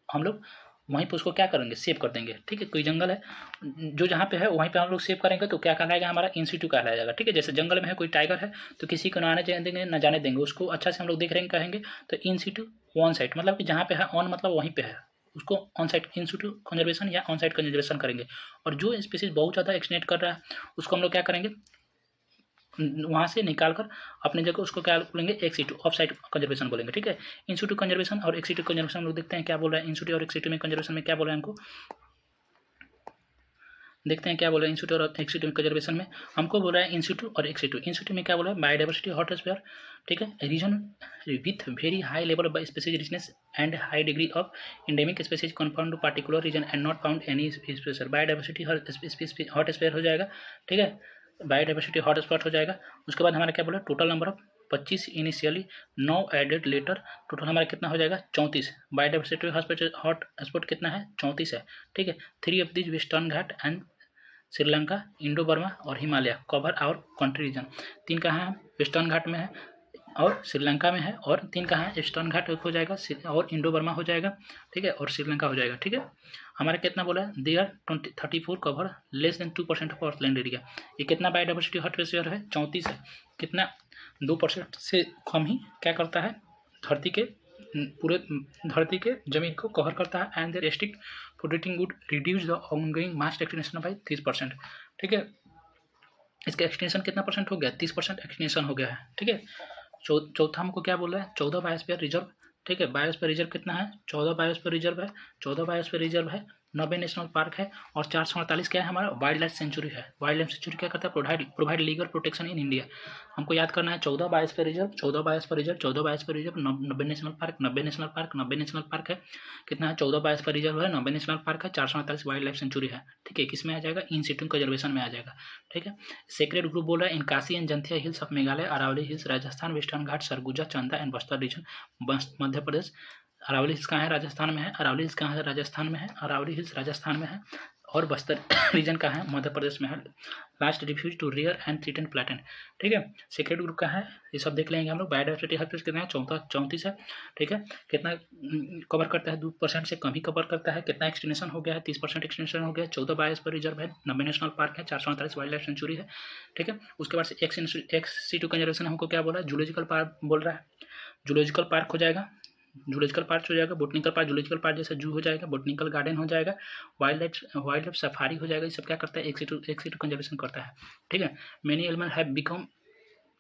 हम लोग वहीं पे उसको क्या करेंगे? सेव कर देंगे। ठीक है, कोई जंगल है जो जहाँ पे है वहीं पे हम लोग सेव करेंगे तो क्या कहलाएगा? हमारा इन सिटू कहलाया जाएगा। ठीक है, जैसे जंगल में है कोई टाइगर है तो किसी को ना आने जाने देंगे ना जाने देंगे, उसको अच्छा से हम लोग देख रहे हैं कहेंगे तो इन सिटू ऑन साइट, मतलब कि जहाँ पे है ऑन मतलब वहीं पे है, उसको on site in Situ conservation या ऑन साइट कंजर्वेशन करेंगे। और जो स्पीसीज बहुत ज़्यादा एक्सटिंक्ट कर रहा है उसको हम लोग क्या करेंगे? वहाँ से निकाल कर अपने जगह उसको क्या बोलेंगे? Ex situ of site conservation बोलेंगे। ठीक है, इन सिटू कंजर्वेशन और एक्स सिटू कंजर्वेशन हम लोग देखते हैं क्या बोल रहा है। इन सिटू और एक्स सिटू में कंजर्वेशन में क्या बोल रहा है हमको देखते हैं क्या बोल रहा है। इंस्टीट्यू और एक्सिट्यू कंजर्वेशन में हमको बोल रहा है इंस्टीट्यू और एक्सिट्यू। इंस्टीट्यू में क्या बोल रहा है? Biodiversity hotspot. ठीक है, region with very high level of species richness and high degree of endemic species confined to particular region and not found any special. Biodiversity hotspot हो जाएगा। ठीक है, बायोडाइवर्सिटी हॉटस्पॉट हो जाएगा। उसके बाद हमारा क्या बोला? Total number of 25 initially, 9 added later, total हमारा कितना हो जाएगा? 34। बायोडाइवर्सिटी हॉट स्पॉट कितना है? 34 है। ठीक है, 3 of this western Ghat and Sri Lanka, Indo Burma और Himalaya cover our country reason. 3 कहाँ है? वेस्टर्न घाट में है और श्रीलंका में है। और 3 कहाँ है? ईस्टर्न घाट हो जाएगा और इंडो बर्मा हो जाएगा। ठीक है, और श्रीलंका हो जाएगा। ठीक है, हमारा कितना बोला है? They are 34 cover less than 2% of earth land area. ये कितना बायोडाइवर्सिटी हॉटस्फीयर है? 34 है। कितना? 2% से कम ही क्या करता है? धरती के पूरे धरती के जमीन को कवर करता है। And their stick protecting would reduce the ongoing mass extension by 30%। ठीक है, इसका एक्सटेंशन कितना परसेंट हो गया? 30% एक्सटेंशन हो गया है। ठीक है, चौथा हमको क्या बोल रहा है? 14 बायोस्फीयर रिजर्व। ठीक है, बायोस्फीयर रिजर्व कितना है? 14 बायोस्फीयर रिजर्व है। 14 बायोस्फीयर रिजर्व है 90 नेशनल पार्क है, और 448 क्या है हमारा वाइल्ड लाइफ सेंचुरी है। वाइल्ड लाइफ सेंचुरी क्या करता है, provide legal protection in India. हमको याद करना है 14 biosphere reserve, 14 biosphere reserve, 14 biosphere reserve, 90 national park, 90 national park, 90 national park है, कितना है 14 बायोस्फीयर रिजर्व है, 90 नेशनल पार्क है, 448 वाइल्ड लाइफ सेंचुरी है। ठीक है, किसमें आ जाएगा, इन सिटू कंजर्वेशन में आ जाएगा। ठीक है, सेक्रेट ग्रुप बोल रहा है in Khasi and Jaintia hills of Meghalaya, Aravalli hills Rajasthan, Western Ghat Sarguja Chanda and Bastar region Madhya Pradesh. Aravalli hills कहाँ है, राजस्थान में है। अरावली हिल्स कहाँ है, राजस्थान में है। अरावली हिल्स राजस्थान में है, और बस्तर रीजन कहाँ है, मध्य प्रदेश में है। Last refuge to rare and threatened plant. ठीक है, सेक्रेट ग्रुप कहाँ है, ये सब देख लेंगे हम लोग। बायोडाइवर्सिटी हर पेज कितना है, 34 है। ठीक है, कितना कवर करता है, 2% से कम ही कवर करता है। कितना एक्सटेंशन हो गया है, 30% एक्सटेंशन हो गया है। 14 बायोस्फीयर रिजर्व है, 90 नेशनल पार्क है, 448 वाइल्ड लाइफ सेंचुरी है। ठीक है, उसके बाद से एक्स-C2 कंजर्वेशन हमको क्या बोला है, जूलॉजिकल पार्क बोल रहा है। जूलॉजिकल पार्क हो जाएगा, जूलॉजिकल पार्क हो जाएगा, बोटनिकल पार्क, जूलॉजिकल पार्क जैसा जू हो जाएगा, बोटनिकल गार्डन हो जाएगा, वाइल्ड लाइफ सफारी हो जाएगा। ये सब क्या करता है, एक्स-C2 कंजर्वेशन करता है। ठीक है, many animal have become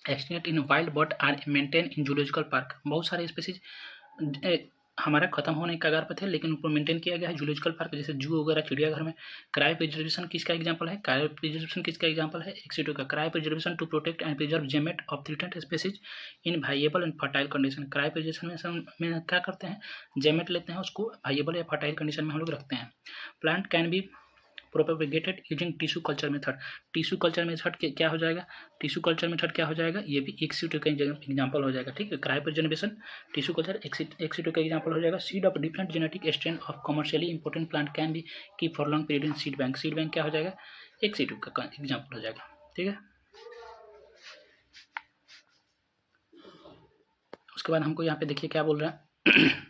extinct in wild but are maintain in zoological park. बहुत सारे स्पीसीज हमारा खत्म होने के कगार पर थे, लेकिन उनको मेंटेन किया गया है जूलॉजिकल पार्क, जैसे जू वगैरह, चिड़ियाघर में। क्रायो प्रिजर्वेशन किसका एग्जांपल है, क्रायो प्रिजर्वेशन किसका एग्जांपल है, एक्स-C2 का। Cryopreservation to protect and preserve gamete of threatened species in viable and fertile condition. Cryopreservation में क्या करते हैं, जेमेट लेते हैं, उसको वाइएबल या फर्टाइल कंडीशन में हम लोग रखते हैं। Plant can be propagated using tissue culture method. Tissue culture method क्या हो जाएगा, टिश्यू कल्चर मेथड क्या हो जाएगा, ये भी एक्स-C2 का एग्जांपल हो जाएगा। ठीक है, क्रायोप्रिजर्वेशन, टिश्यू कल्चर एक्स-C2 का एग्जांपल हो जाएगा। Seed of different genetic strain of commercially important plant can be keep for long period in seed bank. Seed bank क्या हो जाएगा, एक्स-C2 का एग्जांपल हो जाएगा। ठीक है, उसके बाद हमको यहाँ पे देखिए क्या बोल रहा है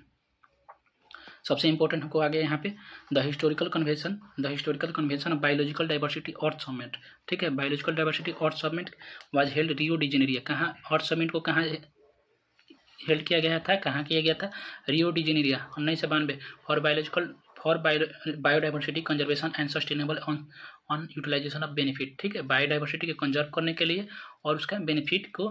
सबसे इंपॉर्टेंट हमको आ गया यहाँ पे the historical convention of biological diversity earth summit. ठीक है, biological diversity earth summit was held Rio de Janeiro. कहाँ अर्थ समिट को कहाँ हेल्ड किया गया था, कहाँ किया गया था, Rio de Janeiro 1992 for biodiversity conservation and sustainable on utilisation of benefit. ठीक है, बायोडाइवर्सिटी को कंजर्व करने के लिए और उसका बेनिफिट को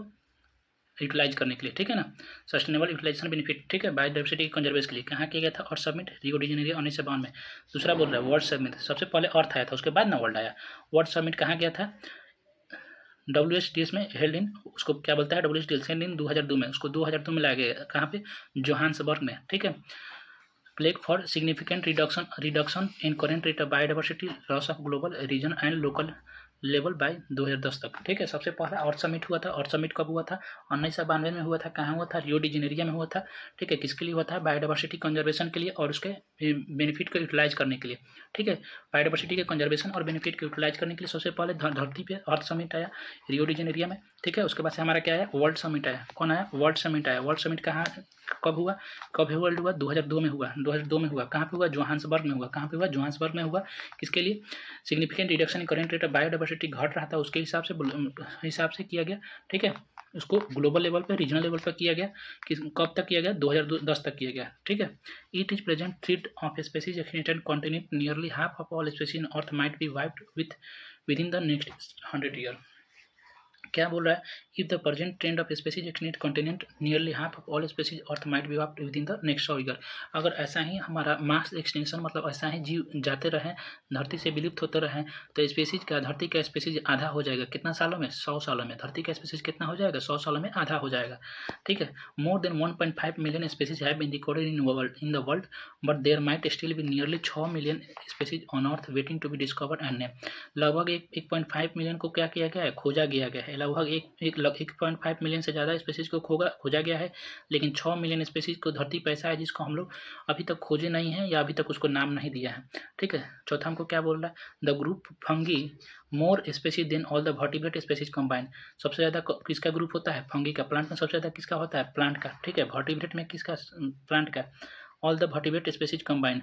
यूटिलाइज करने के लिए। ठीक है ना, सस्टेनेबल यूटिलाइजेशन बेनिफिट। ठीक है, बायोडाइवर्सिटी कंजर्वेशन के लिए कहाँ किया गया था, अर्थ समिट रियो डी जेनेरियो 1992 में। दूसरा बोल रहा है वर्ल्ड समिट, सबसे पहले अर्थ आया था, उसके बाद ना वर्ल्ड आया। वर्ल्ड समिट कहाँ गया था, WSDS में हेल्ड इन, उसको क्या बोलता है, WSDS हेल्ड इन 2002 में, उसको 2002 में लाया गया। कहाँ पे, जोहान्सबर्ग में। ठीक है, pledge for significant reduction in current rate of biodiversity loss of global region and local level by 2010 तक। ठीक है, सबसे पहला अर्थ समिट हुआ था। अर्थ समिट कब हुआ था, 1992 में हुआ था। कहाँ हुआ था, रियो डी जेनेरियो में हुआ था। ठीक है, किसके लिए हुआ था, बायोडाइवर्सिटी कंजर्वेशन के लिए और उसके बेनिफिट को यूटिलाइज करने के लिए। ठीक है, बायोडाइवर्सिटी के कंजर्वेशन और बेनिफिट को यूटिलाइज करने के लिए सबसे पहले धरती पे अर्थ समिट आया रियो डी जेनेरियो में। ठीक है, उसके बाद से हमारा क्या आया, वर्ल्ड समिट आया। कौन आया, वर्ल्ड समिट आया। वर्ल्ड समिट कहाँ कब हुआ, वर्ल्ड हुआ 2002 में हुआ। 2002 में हुआ, कहाँ पे हुआ, जोहान्सबर्ग में हुआ। कहाँ पे हुआ, जोहान्सबर्ग में हुआ। किसके लिए, significant reduction in current rate of biodiversity घट रहा था, उसके हिसाब से किया गया। ठीक है, उसको ग्लोबल लेवल पे, रीजनल लेवल पर किया गया। कब तक किया गया, 2010 तक किया गया। ठीक है, it is present threat of species extinct continent, nearly half of all species in earth might be wiped with in the next 100 year. क्या बोल रहा है, if the present trend of species extinct continent, nearly half of all species earth might be wiped with in the next 100 year. अगर ऐसा ही हमारा मास extension, मतलब ऐसा ही जीव जाते रहे, धरती से विलुप्त होते रहे, तो स्पीसीज का, धरती का स्पीसीज आधा हो जाएगा। कितना सालों में, 100 सालों में। धरती का स्पीसीज कितना हो जाएगा, 100 सालों में आधा हो जाएगा। ठीक है, more than 1.5 million species have been recorded in the world, but there might still be nearly 6 million species on earth waiting to be discovered and name. लगभग 1.5 मिलियन को क्या किया गया है, खोजा गया है। लगभग 1.5 मिलियन से ज़्यादा स्पीसीज को खोजा गया है, लेकिन 6 मिलियन स्पीसीज को धरती पर ऐसा है जिसको हम लोग अभी तक खोजे नहीं हैं या अभी तक उसको नाम नहीं दिया है। ठीक है, चौथा हमको क्या बोल रहा है, the group fungi more species than all the vertebrate species combine. सबसे ज़्यादा किसका ग्रुप होता है, फंगी का। प्लांट में सबसे ज़्यादा किसका होता है, प्लांट का। ठीक है, वर्टिब्रेट में किसका, प्लांट का। All the vertebrate species combine,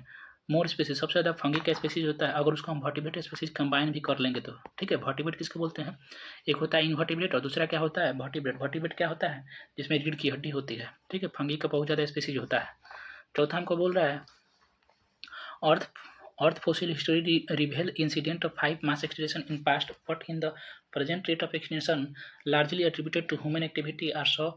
more species, सबसे ज़्यादा फंगी का स्पीसीज होता है। अगर उसको हम वर्टिब्रेट स्पीसीज कंबाइन भी कर लेंगे तो। ठीक है, वर्टिब्रेट किसको बोलते हैं, एक होता है इनवर्टिब्रेट और दूसरा क्या होता है, वर्टिब्रेट। वर्टिब्रेट क्या होता है, जिसमें रीढ़ की हड्डी होती है। ठीक है, फंगी का बहुत ज़्यादा स्पीसीज होता है। चौथा हमको बोल रहा है, अर्थ fossil history reveal incident of 5 mass extinction in past, but in the present rate of extinction largely attributed to human activity are so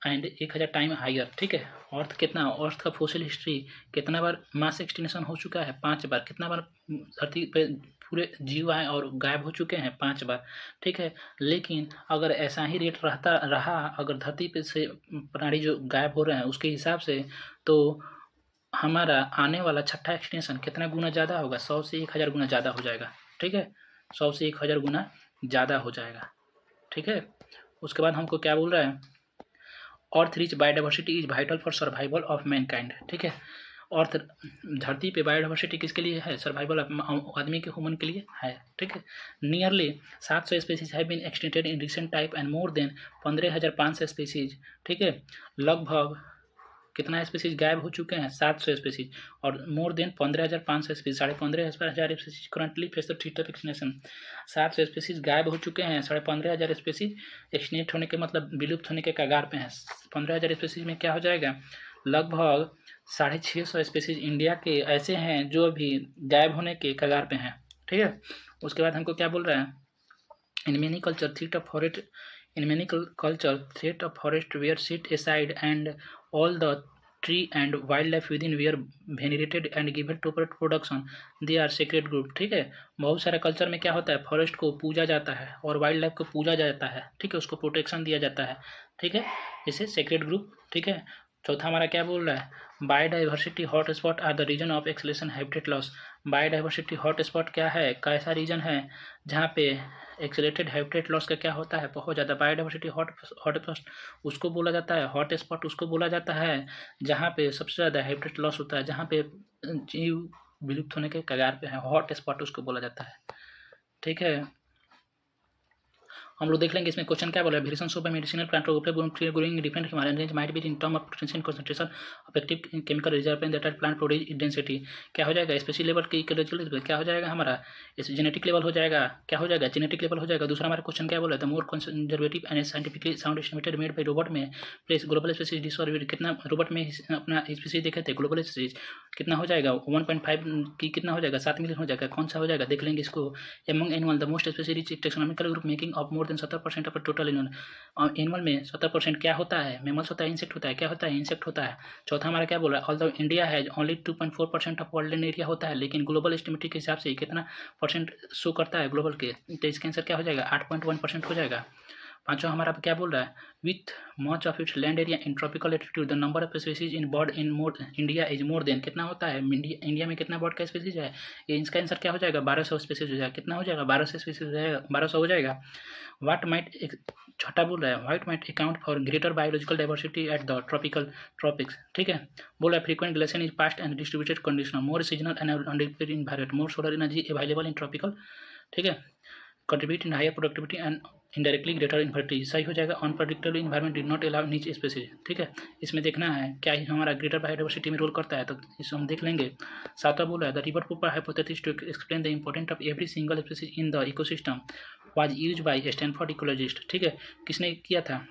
and 1000 time higher, ठीक है। अर्थ कितना, अर्थ का फोसिल हिस्ट्री कितना बार मास एक्सटिंक्शन हो चुका है, 5 बार। कितना बार धरती पे पूरे जीव आए और गायब हो चुके हैं, 5 बार, ठीक है। लेकिन अगर ऐसा ही रेट रहता रहा, अगर धरती पे से प्राणी जो गायब हो रहे हैं उसके हिसाब से, तो हमारा आने वाला छठा एक्सटेंशन कितना गुना ज़्यादा होगा, 100 से 1000 गुना ज़्यादा हो जाएगा, ठीक है। 100 से 1000 गुना ज़्यादा हो जाएगा, ठीक है। उसके बाद हमको क्या बोल रहा है, Earth rich biodiversity is vital for survival of mankind, ठीक है। अर्थ धरती पे बायोडाइवर्सिटी किसके लिए है, सर्वाइवल आदमी के, ह्यूमन के लिए है, ठीक है। Nearly 700 species have been extincted in recent time and more than 15,500 species, ठीक है। लगभग कितना स्पीसीज गायब हो चुके हैं, 700 स्पीसीज, और मोर than 15,500 species, 15,500 species currently face the threat of extinction. 700 species गायब हो चुके हैं, 15,500 स्पीसीज एक्सटिंक्ट होने के मतलब विलुप्त होने के कगार पे हैं। 15,000 स्पीसीज में क्या हो जाएगा, लगभग 650 स्पीसीज इंडिया के ऐसे हैं जो अभी गायब होने के कगार पे हैं, ठीक है। उसके बाद हमको क्या बोल रहा है, in many culture threat of forest, in many culture threat of forest were set aside and all the tree and wildlife within were venerated and given to production, they are sacred group, ठीक है। बहुत सारे culture में क्या होता है, forest को पूजा जाता है और वाइल्ड लाइफ को पूजा जाता है, ठीक है, उसको प्रोटेक्शन दिया जाता है, ठीक है, इसे सेक्रेड ग्रुप, ठीक है। चौथा हमारा क्या बोल रहा है, biodiversity hot spot are the region of acceleration habitat loss. Biodiversity hot spot क्या है, कैसा रीजन है जहाँ पे एक्सेलेटेड हैबिटेट लॉस का क्या होता है, बहुत ज़्यादा। बायोडाइवर्सिटी हॉट उसको बोला जाता है, हॉट स्पॉट उसको बोला जाता है जहाँ पे सबसे ज़्यादा हैबिटेट लॉस होता है, जहाँ पे जीव विलुप्त होने के कगार पे है, हॉट स्पॉट उसको बोला जाता है, ठीक है। हम लोग देख लेंगे इसमें क्वेश्चन क्या बोला है, variation show by medicinal plant growing different Himalayan range might be in term of potential concentration of active chemical reserve that are plant produce density. क्या हो जाएगा, स्पेसी लेवल की क्या हो जाएगा हमारा, इस जेनेटिक लेवल हो जाएगा, क्या हो जाएगा, जेनेटिक लेवल हो जाएगा। दूसरा हमारा क्वेश्चन क्या बोला था, मोर conservative and scientifically sound estimated made by robot में प्लेस ग्लोबल स्पीसीज डिसऑर्डर, कितना रोबोट में अपना स्पीसीज देखे थे, ग्लोबल स्पीसीज कितना हो जाएगा, 1.5 की कितना हो जाएगा, 7 मिलियन हो जाएगा, कौन सा हो जाएगा देख लेंगे इसको। Among animal the most specific taxonomical group making of more than 70% of total animal में 70% क्या होता है, मेमल्स होता है, इंसेक्ट होता है, क्या होता है, इंसेक्ट होता है। चौथा हमारा क्या बोल रहा है, although India has only 2.4% of world area होता है, लेकिन ग्लोबल एस्टिमेट के हिसाब से कितना परसेंट शो करता है ग्लोबल के, तो इसका आंसर क्या हो जाएगा, 8.1% हो जाएगा। पांचवा हमारा क्या बोल रहा है, with much of its land area in tropical attitude the number of species in bird in more India is more than, कितना होता है इंडिया में कितना बर्ड का स्पीसीज है, ये इसका आंसर क्या हो जाएगा, 1200 स्पीसीज हो जाएगा, कितना हो जाएगा, 1200 स्पीसीज हो जाएगा, 1200 हो जाएगा। वाट माइट, छठा बोल रहा है, what might account for greater biological diversity at the tropics, ठीक है। बोला frequent glacier is past and distributed condition, more seasonal and independent environment, more solar energy available in tropical, ठीक है, contribute in higher productivity and indirectly greater infertility, सही हो जाएगा। Unpredictable environment did not allow niche species, ठीक है। इसमें देखना है क्या हमारा ग्रेटर बायोडाइवर्सिटी में रोल करता है, तो इसको हम देख लेंगे। सातवां बोला है, the rivet popper hypothesis to explain the important of every single species in the ecosystem was used by Stanford ecologist, ठीक है। किसने किया था,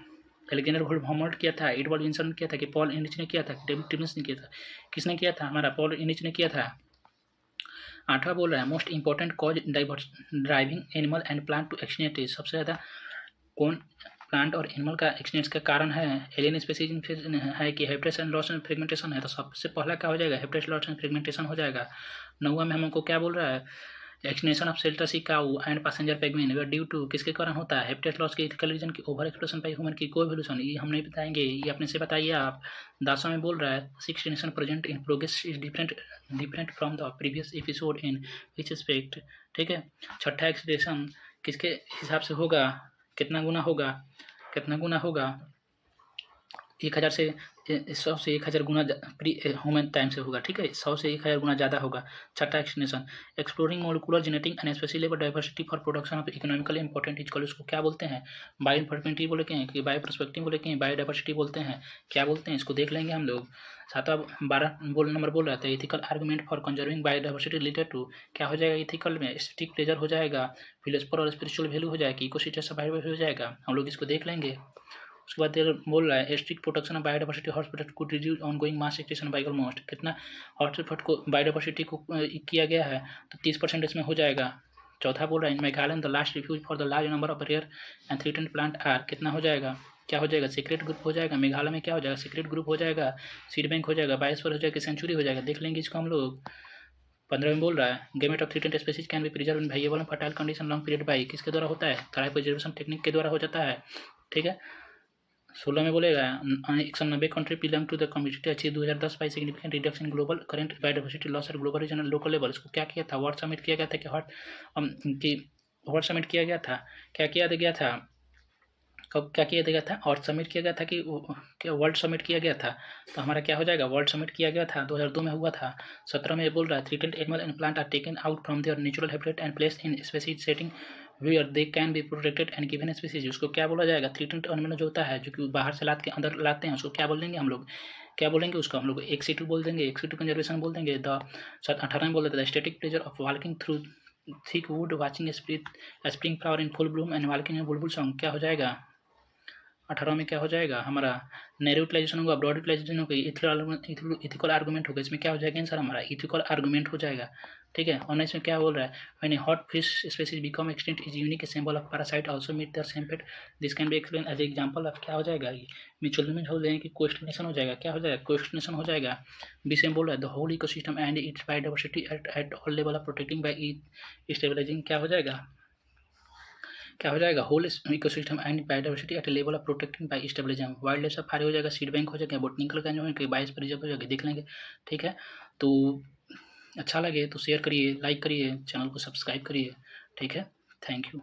एलेक्जेंडर होमोल्ट किया था, एडवर्ड विल्सन ने किया था, कि पॉल इनिच ने किया था, डेविड टिमस ने किया था, किसने किया था, हमारा पॉल इनिच ने किया था। आठवां बोल रहा है, most important cause driving animal and plant to extinct, सबसे ज़्यादा कौन प्लांट और एनिमल का एक्सटिंक्शन का कारण है, एलियन स्पीसीज है कि habitat and loss and fragmentation है, तो सबसे पहला क्या हो जाएगा, हैबिटेट लॉस एंड फ्रेगमेंटेशन हो जाएगा। नौवां में हमको क्या बोल रहा है, extinction of Steller sea cow and passenger pigeon due to किसके कारण होता है, हैबिटेट लॉस के इथिकल रीजन की ओवर एक्सप्लोरेशन बाय ह्यूमन की कोएवोल्यूशन, ये हम नहीं बताएंगे, ये अपने से बताइए आप। 10वां में बोल रहा है, extinction present in progress is different from the previous episode in which aspect, ठीक है। छठा एक्सटिंक्शन किसके हिसाब से होगा, कितना गुना होगा, कितना गुना होगा, 1000 से 100 से 1000 गुना प्री ह्यूमन टाइम से होगा, ठीक है, 100 से 1000 गुना ज़्यादा होगा। छठा extinction, exploring molecular genetic and specially level diversity for production of economically important is, उसको क्या बोलते हैं, बायो इन्फॉर्मेटिव बोले के हैं, कि बायो पर्सपेक्टिव बोले के हैं, बायोडाइवर्सिटी बोलते हैं, क्या बोलते हैं, इसको देख लेंगे हम लोग। 12 नंबर बोल रहा था, ethical argument for conserving biodiversity related to, क्या हो जाएगा, इथिकल में एस्थेटिक प्लेजर हो जाएगा, फिलोसफर और स्पिरिचुअल वैल्यू हो जाएगी, इकोसिस्टम सर्वाइवल हो जाएगा, हम लोग इसको देख लेंगे। उसके बाद बोल रहा है, strict protection of biodiversity hotspot could reduce ongoing mass extinction by almost, कितना हॉटस्पॉट को बायोडाइवर्सिटी को किया गया है, तो 30% इसमें हो जाएगा। चौथा बोल रहा है, in Meghalaya the last refuge for the large number of rare and threatened plant are, कितना हो जाएगा, क्या हो जाएगा, सीक्रेट ग्रुप हो जाएगा। मेघालय में क्या हो जाएगा, सीक्रेट ग्रुप हो जाएगा। सीड बैंक हो जाएगा, बायोस्फीयर हो जाएगा, सेंचुरी हो जाएगा। देख लेंगे इसको हम लोग। 15 में बोल रहा है gamete of three species can be preserve in variable and fertile condition long period by, किसके द्वारा होता है, क्रायोप्रिजर्वेशन टेक्निक के द्वारा हो जाता है। ठीक है। 16 में बोलेगा 190 country belong to the community achieve 2010 by significant reduction in global current biodiversity loss at global regional local level. इसको क्या किया था, वर्ल्ड समिट किया गया था कि वर्ल्ड समिट किया गया था, क्या किया गया था, कब क्या किया गया था, और सबमिट किया गया था कि क्या वर्ल्ड समिट किया गया था। तो हमारा क्या हो जाएगा, वर्ल्ड समिट किया गया था 2002 में हुआ था। 17 में बोल रहा है threatened animal and plant are taken out from their natural habitat and placed in specific setting where they can be protected and given species. उसको क्या बोला जाएगा, थ्रेटेंड एनिमल जो होता है, जो कि बाहर से लाद के अंदर लाते हैं, उसको क्या बोल देंगे हम लोग, क्या बोलेंगे उसको हम लोग एक्सीटू बोल देंगे, एक्सीटू कंजर्वेशन बोल देंगे। 18 में बोल देते the static pleasure of walking through thick would watching spring flower in full Bloom and walking in Bulbul song. क्या हो जाएगा 18 में क्या हो जाएगा हमारा, नैरो यूटिलाइजेशन होगा, ब्रॉड यूटिलाइजेशन होगा, इथिकल आर्गूमेंट होगा। इसमें क्या हो जाएगा आंसर हमारा, इथिकल आर्गूमेंट हो जाएगा। ठीक है। और इसमें क्या बोल रहा है, when a host fish species become extinct is unique symbol of parasite also meet their same fate, this can be explain as example of. क्या हो जाएगा, म्यूचुअल में हो जाएगा कि क्वेश्चनेशन हो जाएगा, क्या हो जाएगा, क्वेश्चनेशन हो जाएगा। बीच में बोल रहा है the whole ecosystem and its biodiversity at all level of protecting by stabilising. क्या हो जाएगा, क्या हो जाएगा, whole ecosystem and biodiversity at level of protecting by stabilising. Wild life safari हो जाएगा, सीड बैंक हो जाएगा, बोटनिकल का जो है बायोस प्रिजर्व हो जाएगा, देख लेंगे। ठीक है। तो अच्छा लगे तो शेयर करिए, लाइक करिए, चैनल को सब्सक्राइब करिए। ठीक है। Thank you.